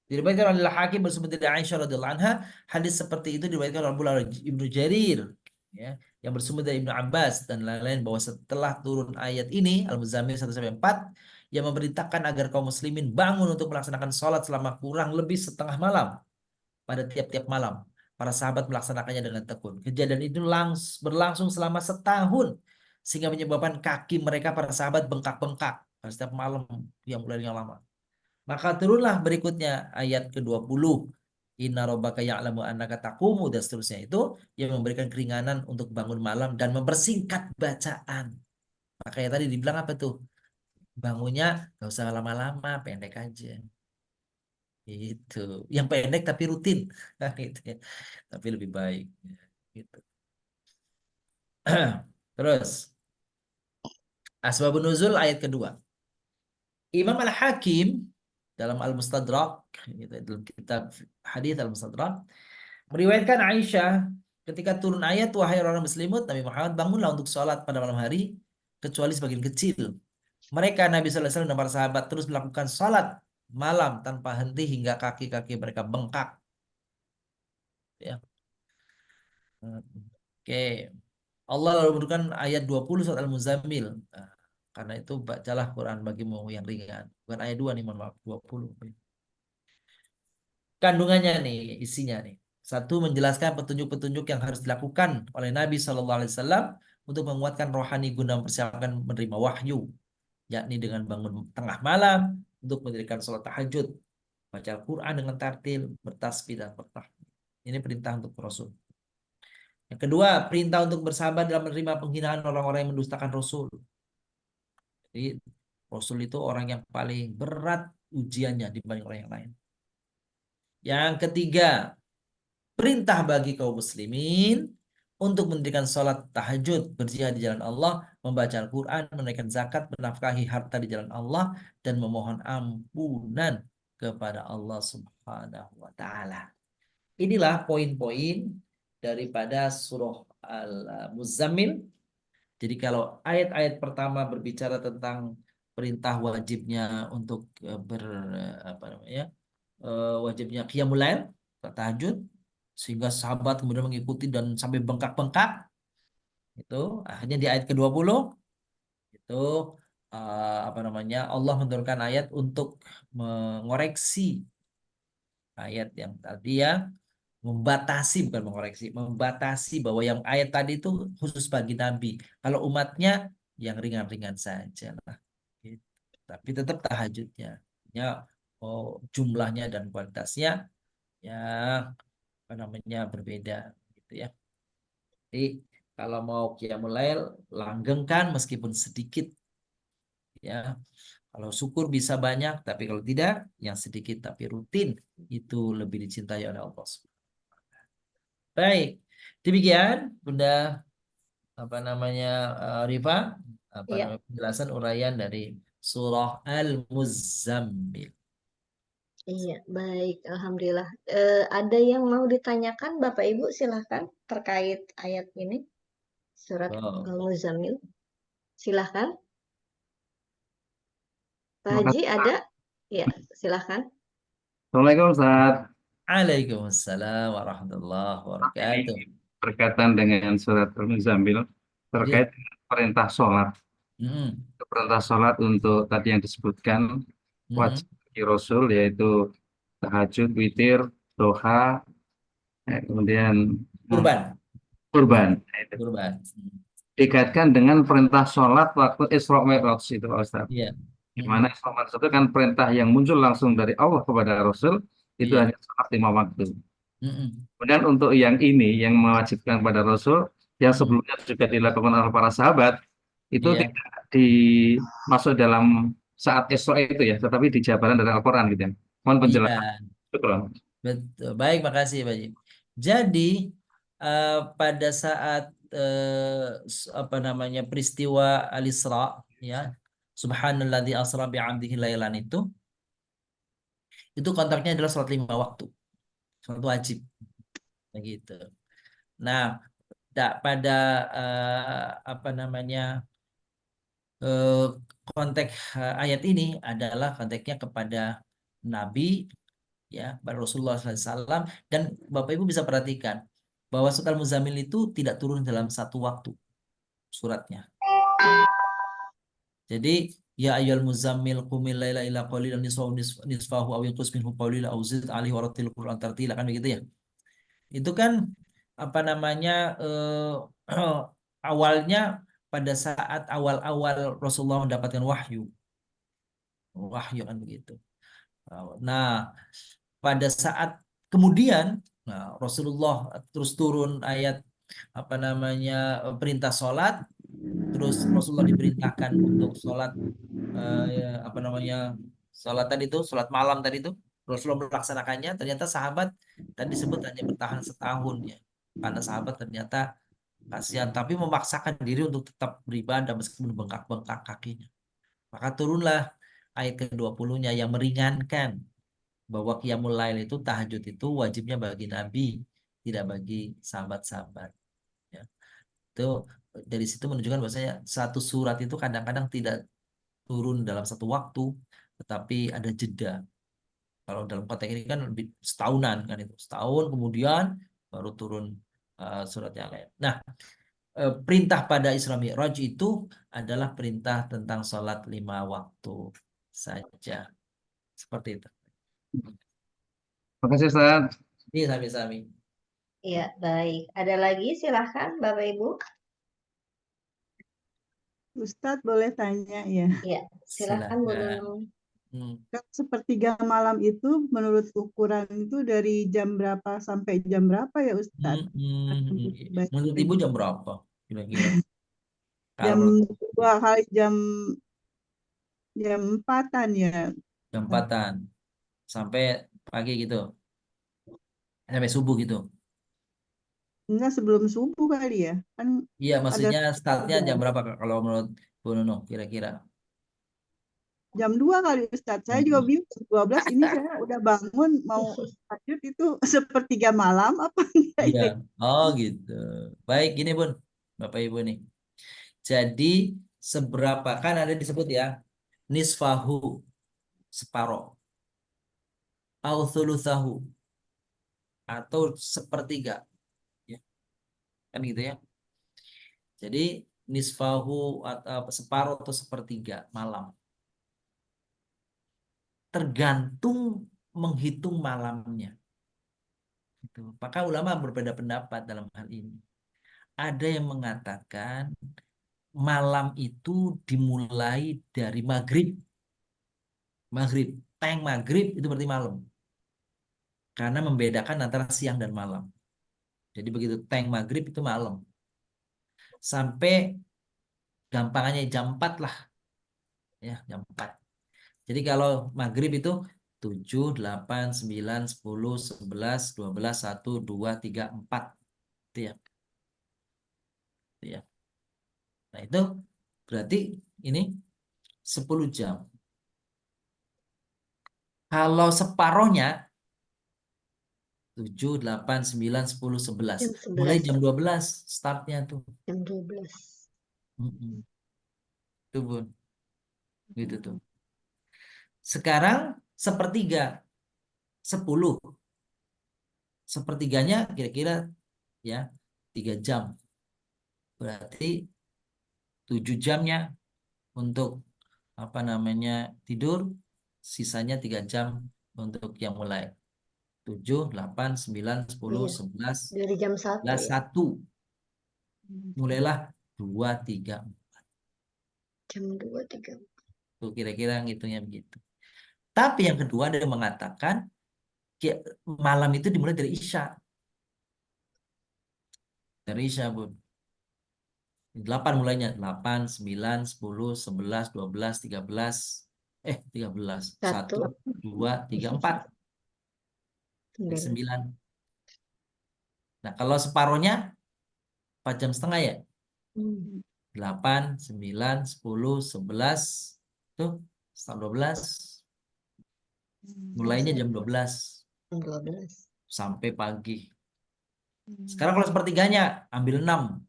Diriwayatkan oleh Hakim bersumber dari Aisyah radhiyallahu anha, hadis seperti itu diriwayatkan oleh Ibnu Jarir, ya, yang bersumber dari Ibnu Abbas dan lain-lain, bahwa setelah turun ayat ini Al-Muzammil 1-4 yang memerintahkan agar kaum muslimin bangun untuk melaksanakan sholat selama kurang lebih setengah malam pada tiap-tiap malam. Para sahabat melaksanakannya dengan tekun. Kejadian itu berlangsung selama setahun sehingga menyebabkan kaki mereka para sahabat bengkak-bengkak setiap malam yang mulai lama. Maka turunlah berikutnya ayat ke-20. Inna rabbaka ya'lamu annaka taqumu, dan seterusnya itu yang memberikan keringanan untuk bangun malam dan mempersingkat bacaan. Makanya tadi dibilang apa tuh? Bangunnya gak usah lama-lama, pendek aja. Itu. Yang pendek tapi rutin. Gitu ya. Tapi lebih baik. Gitu. Terus. Asbabun nuzul ayat kedua. Imam Al-Hakim dalam Al-Mustadrak, gitu, dalam kitab hadis Al-Mustadrak, meriwayatkan Aisyah ketika turun ayat, wahai orang muslimut, Nabi Muhammad bangunlah untuk sholat pada malam hari, kecuali sebagian kecil. Mereka Nabi SAW dan para sahabat terus melakukan sholat malam tanpa henti hingga kaki-kaki mereka bengkak. Ya. Oke. Allah lalu menurunkan ayat 20 surat Al-Muzammil. Nah, karena itu bacalah Quran bagimu yang ringan. Bukan ayat 2 nih, mohon maaf, 20. Kandungannya nih, isinya nih. Satu, menjelaskan petunjuk-petunjuk yang harus dilakukan oleh Nabi SAW untuk menguatkan rohani guna mempersiapkan menerima wahyu, yakni dengan bangun tengah malam untuk mendirikan sholat tahajud, baca Al-Quran dengan tartil, bertasbih dan bertahmid. Ini perintah untuk Rasul. Yang kedua, perintah untuk bersabar dalam menerima penghinaan orang-orang yang mendustakan Rasul. Jadi Rasul itu orang yang paling berat ujiannya dibanding orang yang lain. Yang ketiga, perintah bagi kaum muslimin untuk mendirikan sholat tahajud, berjihad di jalan Allah, membaca Al-Quran, menunaikan zakat, menafkahi harta di jalan Allah, dan memohon ampunan kepada Allah Subhanahu wa Ta'ala. Inilah poin-poin daripada surah Al-Muzammil. Jadi kalau ayat-ayat pertama berbicara tentang perintah wajibnya untuk wajibnya qiyamul lail, tahajud, sehingga sahabat kemudian mengikuti dan sampai bengkak-bengkak. Itu akhirnya di ayat ke-20 itu Allah menurunkan ayat untuk mengoreksi ayat yang tadi, ya, bukan mengoreksi, membatasi bahwa yang ayat tadi itu khusus bagi Nabi. Kalau umatnya yang ringan-ringan saja lah. Gitu. Tapi tetap tahajudnya. Ya, jumlahnya dan kualitasnya ya berbeda gitu ya. Jadi kalau mau qiyamul lail langgengkan meskipun sedikit ya. Kalau syukur bisa banyak, tapi kalau tidak yang sedikit tapi rutin itu lebih dicintai oleh Allah. Baik, demikian Bunda Rifa penjelasan uraian dari surah Al-Muzammil. Iya, baik. Alhamdulillah. Ada yang mau ditanyakan, Bapak Ibu, silahkan terkait ayat ini, surat Al-Muzammil. Silahkan. Pak Haji ada? Ya, silahkan. Assalamualaikum Ustaz. Waalaikumsalam warahmatullahi wabarakatuh. Berkaitan dengan surat Al-Muzammil terkait perintah sholat. Perintah sholat untuk tadi yang disebutkan wajib bagi Rasul, yaitu tahajud, witir, duha, kemudian kurban. Dikaitkan dengan perintah sholat waktu Isra Mi'raj itu, Ustaz. Iya. Di mana Isra Mi'raj itu kan perintah yang muncul langsung dari Allah kepada Rasul, itu hanya sholat 5 waktu. Kemudian untuk yang ini yang mewajibkan pada Rasul, yang sebelumnya juga dilakukan oleh para sahabat, itu tidak dimasuk dalam saat Isra itu ya, tetapi dijabaran dari Al-Quran gitu ya. Mohon penjelasan. Betul. Baik, makasih Pak Jim. Jadi pada saat apa namanya peristiwa Al-Isra, ya, Subhanalladzi asra bi'abdihi lailan itu konteksnya adalah sholat 5 waktu, sholat wajib, begitu. Nah, pada apa namanya konteks ayat ini adalah konteksnya kepada Nabi, ya, Rasulullah SAW, dan Bapak Ibu bisa perhatikan bahwa surat Al-Muzammil itu tidak turun dalam satu waktu suratnya. Jadi ya ayyuhal muzammil qumil laila illa qalilan nisfahu aw yanqus minhu qalilan aw zid alaihi wa rattil Qur'an tartila, kan begitu ya. Itu kan apa namanya awalnya pada saat awal-awal Rasulullah mendapatkan wahyu kan begitu. Nah, pada saat kemudian Rasulullah terus turun ayat apa namanya perintah sholat, terus Rasulullah diperintahkan untuk sholat apa namanya sholat tadi itu, sholat malam tadi itu, Rasulullah melaksanakannya. Ternyata sahabat tadi disebut hanya bertahan setahun, ya, karena sahabat ternyata kasihan tapi memaksakan diri untuk tetap beribadah meskipun bengkak-bengkak kakinya. Maka turunlah ayat ke-20-nya yang meringankan bahwa qiyamul lail itu, tahajud itu wajibnya bagi Nabi, tidak bagi sahabat-sahabat. Ya. Itu dari situ menunjukkan bahwasanya satu surat itu kadang-kadang tidak turun dalam satu waktu, tetapi ada jeda. Kalau dalam konteks ini kan lebih setahunan kan, itu setahun kemudian baru turun surat yang lain. Nah, perintah pada Isra Mi'raj itu adalah perintah tentang sholat 5 waktu saja, seperti itu. Terima kasih Ustaz. Ini sami-sami. Ya, baik. Ada lagi? Silahkan Bapak Ibu. Ustadz boleh tanya ya? Ya, silahkan Bu Nunung. Sepertiga malam itu menurut ukuran itu dari jam berapa sampai jam berapa ya Ustadz? Menurut Ibu jam berapa kira-kira? Jam 2 kali jam 4-an ya. Jam 4-an sampai pagi gitu, sampai subuh gitu. Enggak, sebelum subuh kali ya kan. Iya, maksudnya startnya jam berapa? berapa kalau menurut Bu Nunung kira-kira? Jam 2 kali Ustadz. Saya juga bingung, 12 ini saya udah bangun mau lanjut itu sepertiga malam apa enggak Iya. ya? Oh gitu. Baik, gini Bun, Bapak Ibu nih. Jadi seberapa, kan ada disebut ya, nisfahu, separoh, au thuluthahu, atau sepertiga, ya. Kan gitu ya. Jadi nisfahu atau separuh atau sepertiga malam. Tergantung menghitung malamnya. Gitu. Maka ulama berbeda pendapat dalam hal ini. Ada yang mengatakan malam itu dimulai dari maghrib. Maghrib, teng maghrib itu berarti malam. Karena membedakan antara siang dan malam. Jadi begitu teng maghrib itu malam. Sampai gampangannya jam 4 lah. Ya, jam 4. Jadi kalau maghrib itu 7, 8, 9, 10, 11, 12, 1, 2, 3, 4. Itu ya. Itu ya. Nah itu berarti ini 10 jam. Kalau separohnya 7, 8, 9, 10, 11. Mulai jam 12 startnya tuh. Jam 12. Tuh Bun. Gitu tuh. Sekarang sepertiga. 10. Sepertiganya kira-kira ya 3 jam. Berarti 7 jamnya untuk apa namanya tidur, sisanya 3 jam untuk yang mulai 7, 8, 9, 10, 11, dari jam 1 ya? 1. Mulailah 2, 3, 4. Jam 2, 3, 4. Tuh kira-kira ngitungnya begitu. Tapi yang kedua ada yang mengatakan malam itu dimulai dari Isya. Dari Isya, Bun. 8 mulainya. 8, 9, 10, 11, 12, 13. 13. 1, 2, 3, 4. 9. Nah, kalau separohnya 4 jam setengah ya. 8, 9, 10, 11, tuh setengah 12. Mulainya jam 12 sampai pagi. Sekarang kalau sepertiganya ambil 6.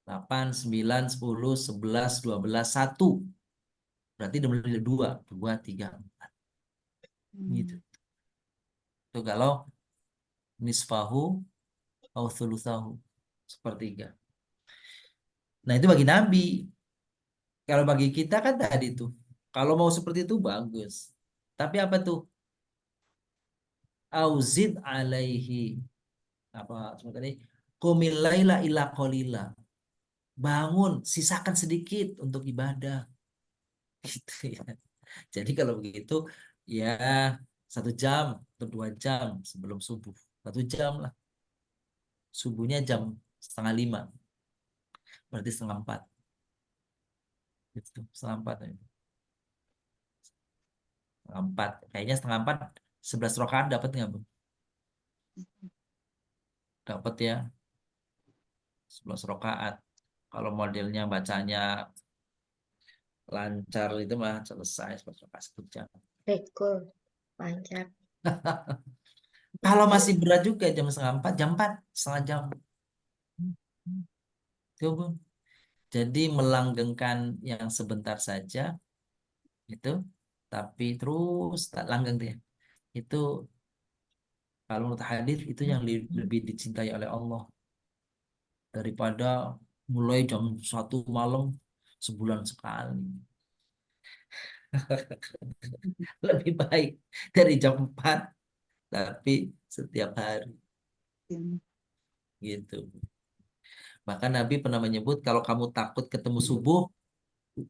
8, 9, 10, 11, 12, 1. Berarti udah 2, 2, 3, 4. Gitu. Itu kalau nisfahu atau thuluthahu, sepertiga. Nah itu bagi Nabi. Kalau bagi kita kan tadi tuh, kalau mau seperti itu bagus. Tapi apa tuh? Auzid alaihi. Apa sebenarnya? Qumil laila illa qalila. Bangun, sisakan sedikit untuk ibadah. Gitu ya. Jadi kalau begitu ya 1 jam atau 2 jam sebelum subuh. 1 jam lah. Subuhnya jam setengah 5. Berarti setengah 4. Gitu, setengah 4. Setengah 4. Kayaknya setengah 4 11 rakaat dapat nggak, Bu? Dapat ya. 11 rakaat. Kalau modelnya bacanya lancar itu mah selesai 11 rakaat 1 jam. Rekor lancar. Kalau masih berat juga jam setengah 4, jam 4, setengah jam. Coba. Jadi melanggengkan yang sebentar saja itu, tapi terus tak langgeng dia. Itu kalau menurut hadis itu yang lebih dicintai oleh Allah daripada mulai jam 1 malam sebulan sekali. Lebih baik dari jam 4 tapi setiap hari gitu. Bahkan Nabi pernah menyebut kalau kamu takut ketemu subuh,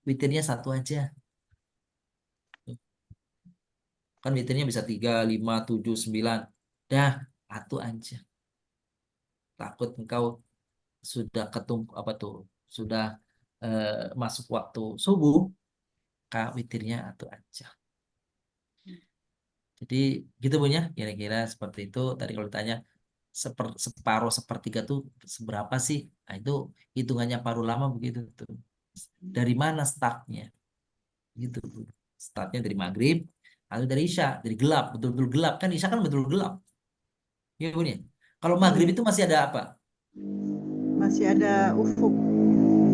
witirnya 1 aja. Kan witirnya bisa 3, 5, 7, 9. Dah, 1 aja. Takut engkau sudah apa tuh? Sudah masuk waktu subuh, Kak, witirnya 1 aja. Jadi gitu punya kira-kira seperti itu. Tadi kalau ditanya separuh sepertiga tuh seberapa sih? Nah, itu hitungannya para ulama begitu tuh. Dari mana startnya? Gitu. Startnya dari maghrib atau dari isya, dari gelap, betul-betul gelap kan isya kan betul gelap. Iya punya. Kalau maghrib itu masih ada apa? Masih ada ufuk.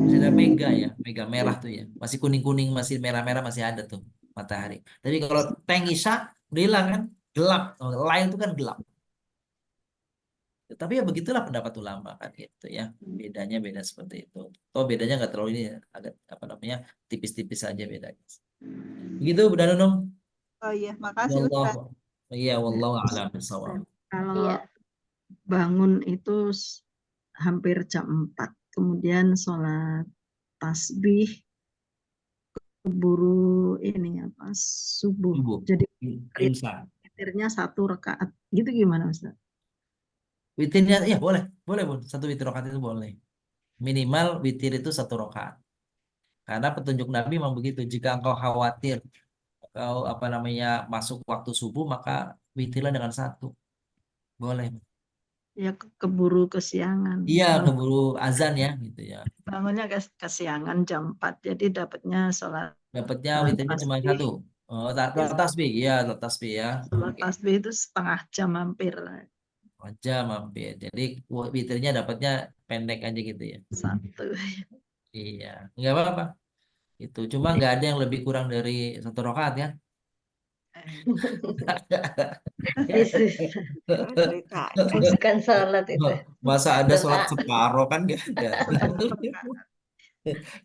Masih ada mega ya, mega merah tuh ya. Masih kuning-kuning, masih merah-merah masih ada tuh matahari. Tapi kalau tank isya udah hilang kan? Gelap. Oh, lain itu kan gelap. Tapi ya begitulah pendapat ulama kan gitu ya. Bedanya beda seperti itu. Oh bedanya nggak terlalu ini ya. Agak apa namanya tipis-tipis saja bedanya. Begitu Bu Danunung. Oh iya, makasih Ustaz. Iya, wallahu a'lam bishawab. Kalau Iya. bangun itu hampir jam 4, kemudian sholat tasbih, keburu ini apa subuh. Subuh. Jadi Imsak. witirnya 1 rakaat. Gitu gimana Ustaz? Witirnya ya boleh, boleh Bu. 1 witir rakaat itu boleh. Minimal witir itu 1 rakaat. Karena petunjuk Nabi memang begitu. Jika engkau khawatir engkau apa namanya masuk waktu subuh maka witirlah dengan 1. Boleh. Ya keburu kesiangan. Iya, keburu azan ya gitu ya. Bangunnya kesiangan jam 4, jadi dapatnya sholat Dapatnya witirnya cuma 1. Oh, tasbih, iya, tasbih ya. Sholat tasbih itu setengah jam hampir. Aja mampir. Jadi witirnya dapatnya pendek aja gitu ya. 1. Iya, nggak apa-apa. Itu cuma nggak ada yang lebih kurang dari 1 rakaat ya. Bukan sholat itu. Masa ada sholat Doa. separoh kan nggak ada.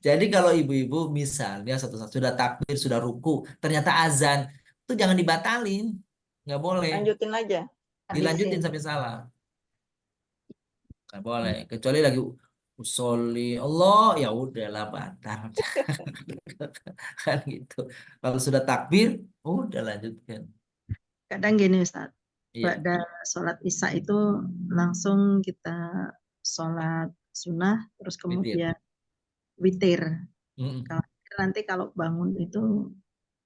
Jadi kalau ibu-ibu misalnya sudah takbir, sudah ruku, ternyata azan, itu jangan dibatalin. Nggak boleh. Lanjutin aja. Dilanjutin sampai salah. Nggak boleh. Kecuali lagi usolli Allah, ya udahlah batal. Kan gitu. Kalau sudah takbir, udah lanjutkan. Kadang gini Ustaz, Iya. pada sholat isya itu langsung kita sholat sunnah, terus kemudian witir. Nanti kalau bangun itu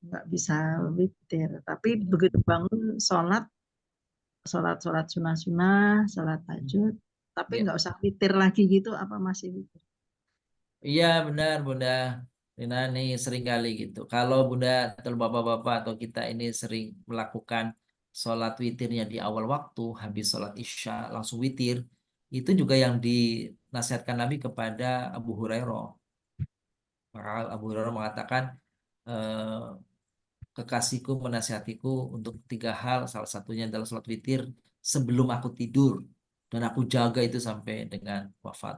nggak bisa witir, tapi begitu bangun sholat sunnah-sunnah, sholat tahajud, Tapi Ya. nggak usah witir lagi gitu, apa masih witir? Iya benar Bunda Rina nih sering kali gitu. Kalau Bunda atau bapak-bapak atau kita ini sering melakukan sholat witirnya di awal waktu, habis sholat isya langsung witir, itu juga yang dinasihatkan Nabi kepada Abu Hurairah. Maka Abu Hurairah mengatakan, eh, kekasihku menasihatiku untuk 3 hal, salah satunya adalah sholat witir sebelum aku tidur, dan aku jaga itu sampai dengan wafat.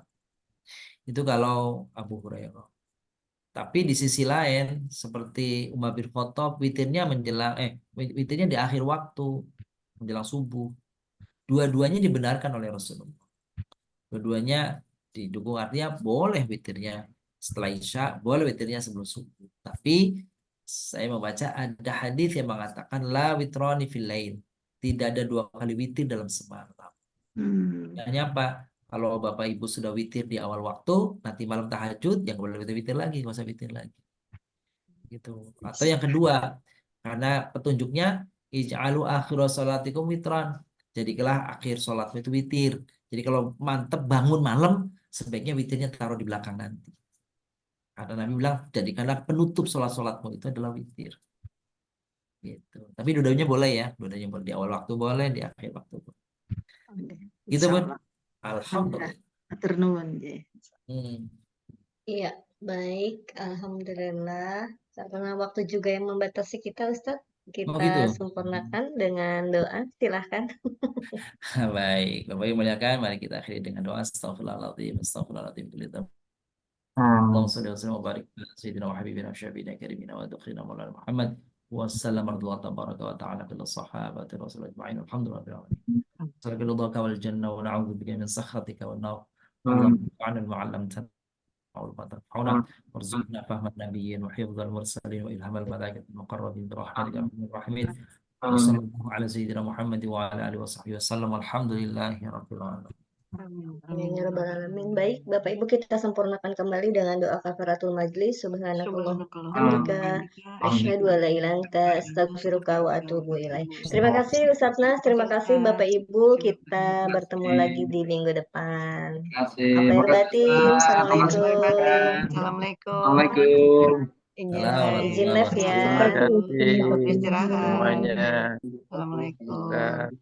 Itu kalau Abu Hurairah. Tapi di sisi lain, seperti Umar bin Khattab, witirnya di akhir waktu, menjelang subuh. Dua-duanya dibenarkan oleh Rasulullah. Dua-duanya didukung, artinya boleh witirnya setelah isya, boleh witirnya sebelum subuh. Tapi saya membaca ada hadis yang mengatakan la witroni fil lail. Tidak ada 2 kali witir dalam semalam. Hanya apa? Kalau Bapak Ibu sudah witir di awal waktu, nanti malam tahajud, yang boleh witir lagi, nggak usah witir lagi. Gitu. Atau yang kedua, karena petunjuknya ij'alu akhiru sholatikum witran. Jadilah akhir sholatmu itu witir. Jadi kalau mantep bangun malam, sebaiknya witirnya taruh di belakang nanti. Karena Nabi bilang, jadikanlah penutup sholat-sholatmu itu adalah witir. Gitu. Tapi dua-duanya boleh ya, dua-duanya boleh, di awal waktu boleh, di akhir waktu boleh. Gitu Bun. Alhamdulillah. Atur nuwun nggih. Iya, baik. Alhamdulillah. Karena waktu juga yang membatasi kita, Ustadz, kita gitu. sempurnakan dengan doa. Silahkan. Baik, Bapak Ibu muliakan, mari kita akhiri dengan doa. Astagfirullahaladzim, astagfirullahaladzim. Allahumma shalli wa sallim wa barik ala sayyidina wa habibina wa syafiina karimina wa dukhina maulana Muhammad wa sallam radhiyallahu tabaraka wa ta'ala ila sahabati rasul ajma'in. Alhamdulillah rabbil alamin. Sallallahu wal janna wa na'udzu bika min sakhatika wan nar. Allahumma fa'alna ma 'allamtana wa tanfa'una warzuqna fahman nabiyyin wa hifdzal mursalin wa ilhamal malaikatil muqarrabin bi rahmatika ya arhamar rahimin. Wassallallahu ala sayyidina Muhammad wa ala alihi wa sahbihi wasallam. Alhamdulillahi rabbil alamin. Amin ya rabbal alamin. Baik, Bapak Ibu, kita sempurnakan kembali dengan doa kafaratul majlis. Subhanakallah hamdika asyhadu an la ilaha illa anta astaghfiruka wa atubu ilaik. Terima kasih Ustaz Nas, terima kasih Bapak Ibu. Kita bertemu lagi di minggu depan. Akhir batin. Assalamualaikum. Assalamualaikum. Izin live ya. Terima kasih Istirahat. semuanya. Assalamualaikum.